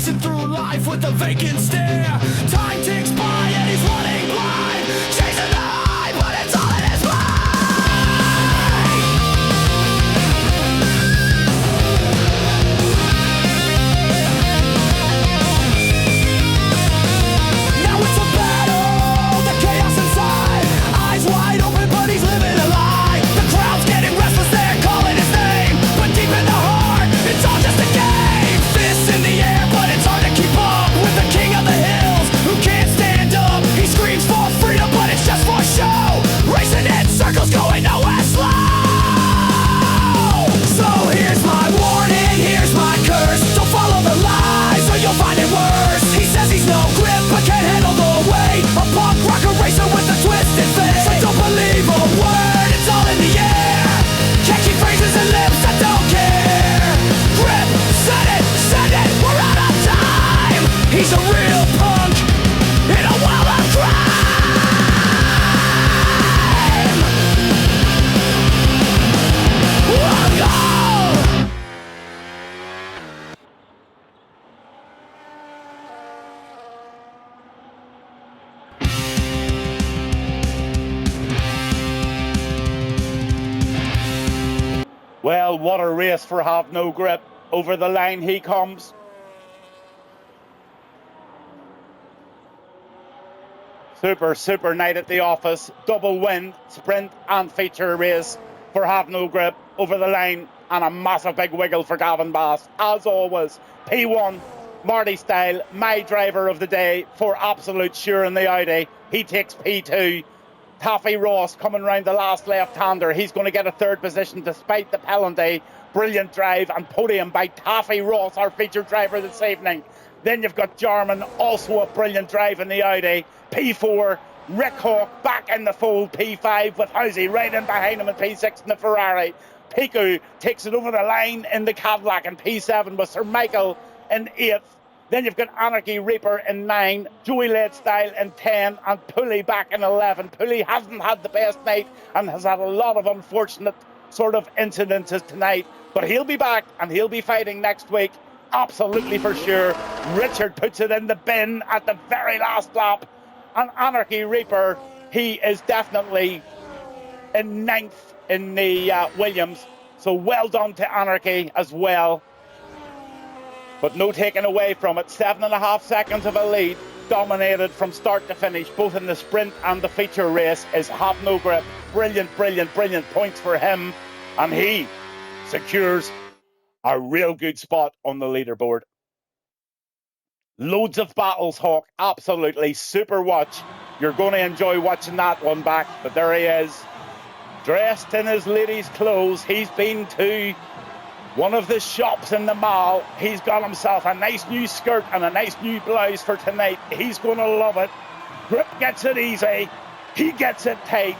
Speaker 1: racing through life with a vacant stare. Time ticks by and he's running blind, chasing the high, but it's all in his mind. Now it's a battle, the chaos inside, eyes wide open but he's living a lie. The crowd's getting restless, they're calling his name, but deep in the heart, it's all just a game. Fists in the air, but it's hard to keep up with the king of the
Speaker 2: Well, what a race for Have No Grip. Over the line he comes. Super night at the office. Double win, sprint and feature race for Have No Grip. Over the line, and a massive big wiggle for Gavin Bass. As always, P1, Marty Style, my driver of the day for absolute sure in the Audi. He takes P2. Taffy Ross coming round the last left-hander. He's going to get a third position despite the penalty. Brilliant drive and podium by Taffy Ross, our featured driver this evening. Then you've got Jarman, also a brilliant drive in the Audi. P4, Rick Hawk back in the fold. P5 with Housey right in behind him at P6 in the Ferrari. Piku takes it over the line in the Cadillac, and P7 with Sir Michael in 8th. Then you've got Anarchy Reaper in 9, Joey Led Style in 10, and Pulley back in 11. Pulley hasn't had the best night and has had a lot of unfortunate sort of incidences tonight, but he'll be back and he'll be fighting next week, absolutely for sure. Richard puts it in the bin at the very last lap, and Anarchy Reaper, he is definitely in 9th in the Williams, so well done to Anarchy as well. But no taking away from it. 7.5 seconds of a lead, dominated from start to finish, both in the sprint and the feature race, is Have No Grip. Brilliant points for him, and he secures a real good spot on the leaderboard. Loads of battles, Hawk. Absolutely super watch. You're going to enjoy watching that one back. But there he is, dressed in his lady's clothes. He's been to one of the shops in the mall. He's got himself a nice new skirt and a nice new blouse for tonight. He's going to love it. Grip gets it easy. He gets it tight.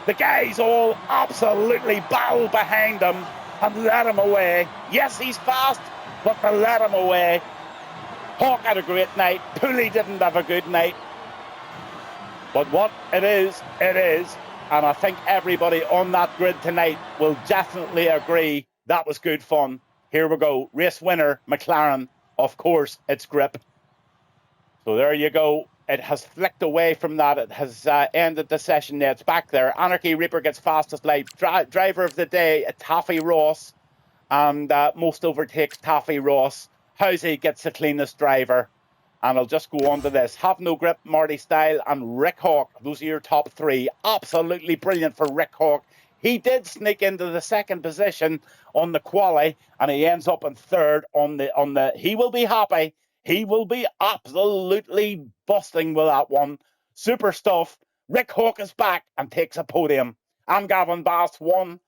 Speaker 2: The guys all absolutely battle behind him and let him away. Yes, he's fast, but to let him away. Hawk had a great night. Pulley didn't have a good night. But what it is, it is. And I think everybody on that grid tonight will definitely agree that was good fun. Here we go. Race winner, McLaren. Of course, it's Grip. So there you go. It has flicked away from that. It has ended the session there. It's back there. Anarchy Reaper gets fastest lap. Driver of the day, Taffy Ross. And most overtakes Taffy Ross. Housey gets the cleanest driver. And I'll just go on to this. Have No Grip, Marty Style, and Rick Hawk. Those are your top 3. Absolutely brilliant for Rick Hawk. He did sneak into the second position on the quali, and he ends up in 3rd on the. He will be happy. He will be absolutely busting with that one. Super stuff. Rick Hawk is back and takes a podium. I'm Gavin Bass 1.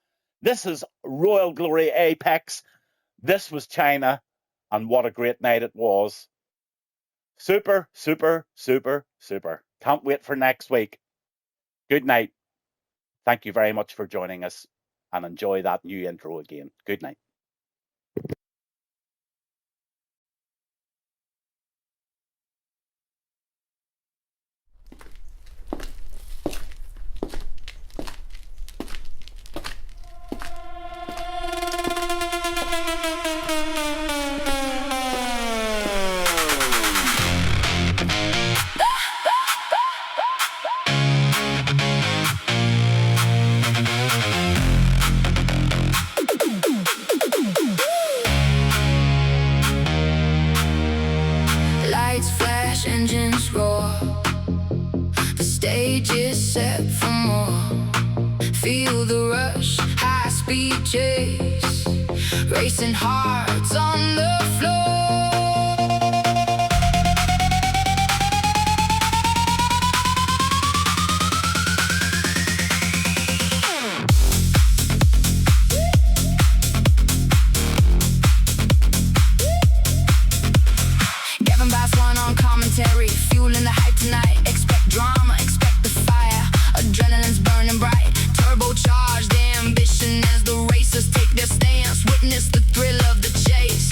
Speaker 2: This is Royal Glory Apex. This was China, and what a great night it was. Super. Can't wait for next week. Good night. Thank you very much for joining us, and enjoy that new intro again. Good night.
Speaker 1: Engines roar, the stage is set for more. Feel the rush, high speed chase, racing hearts on the floor. Fueling the hype tonight. Expect drama, expect the fire. Adrenaline's burning bright. Turbocharged ambition as the racers take their stance. Witness the thrill of the chase.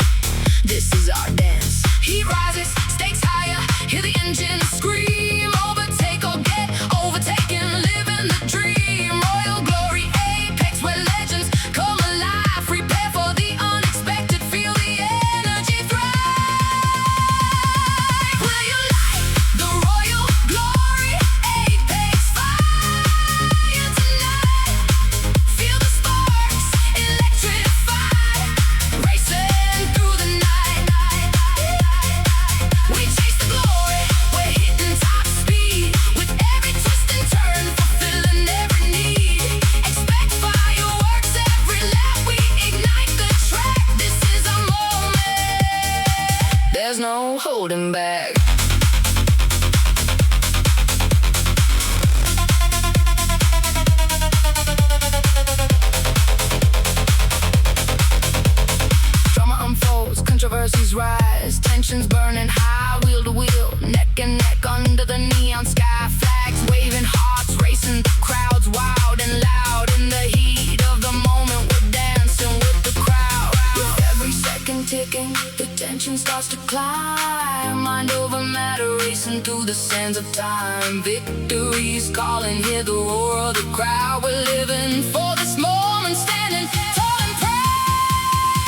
Speaker 1: starts to climb, mind over matter racing through the sands of time. Victory's calling, hear the roar of the crowd. We're living for this moment, standing tall and proud.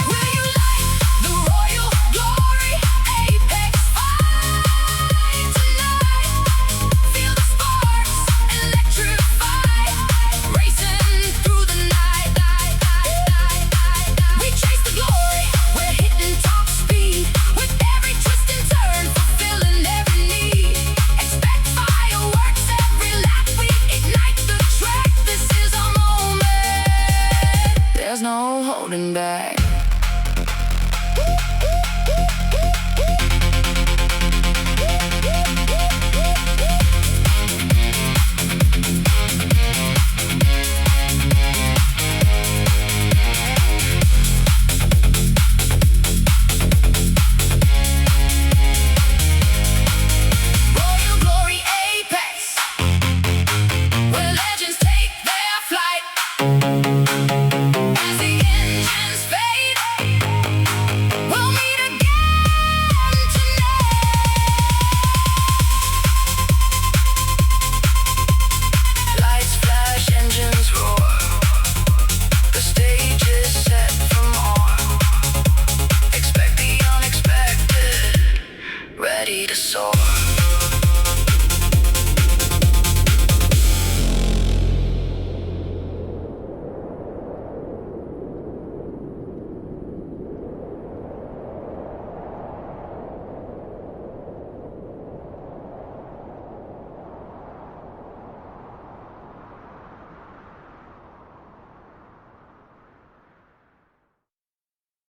Speaker 1: Will you light the royal glory? Apex fire tonight. Feel the sparks electrify, racing through the night. We chase the glory, we're hitting top speed, with every twist and turn, fulfilling every need. Expect fireworks every lap, we ignite the track. This is our moment, there's no holding back.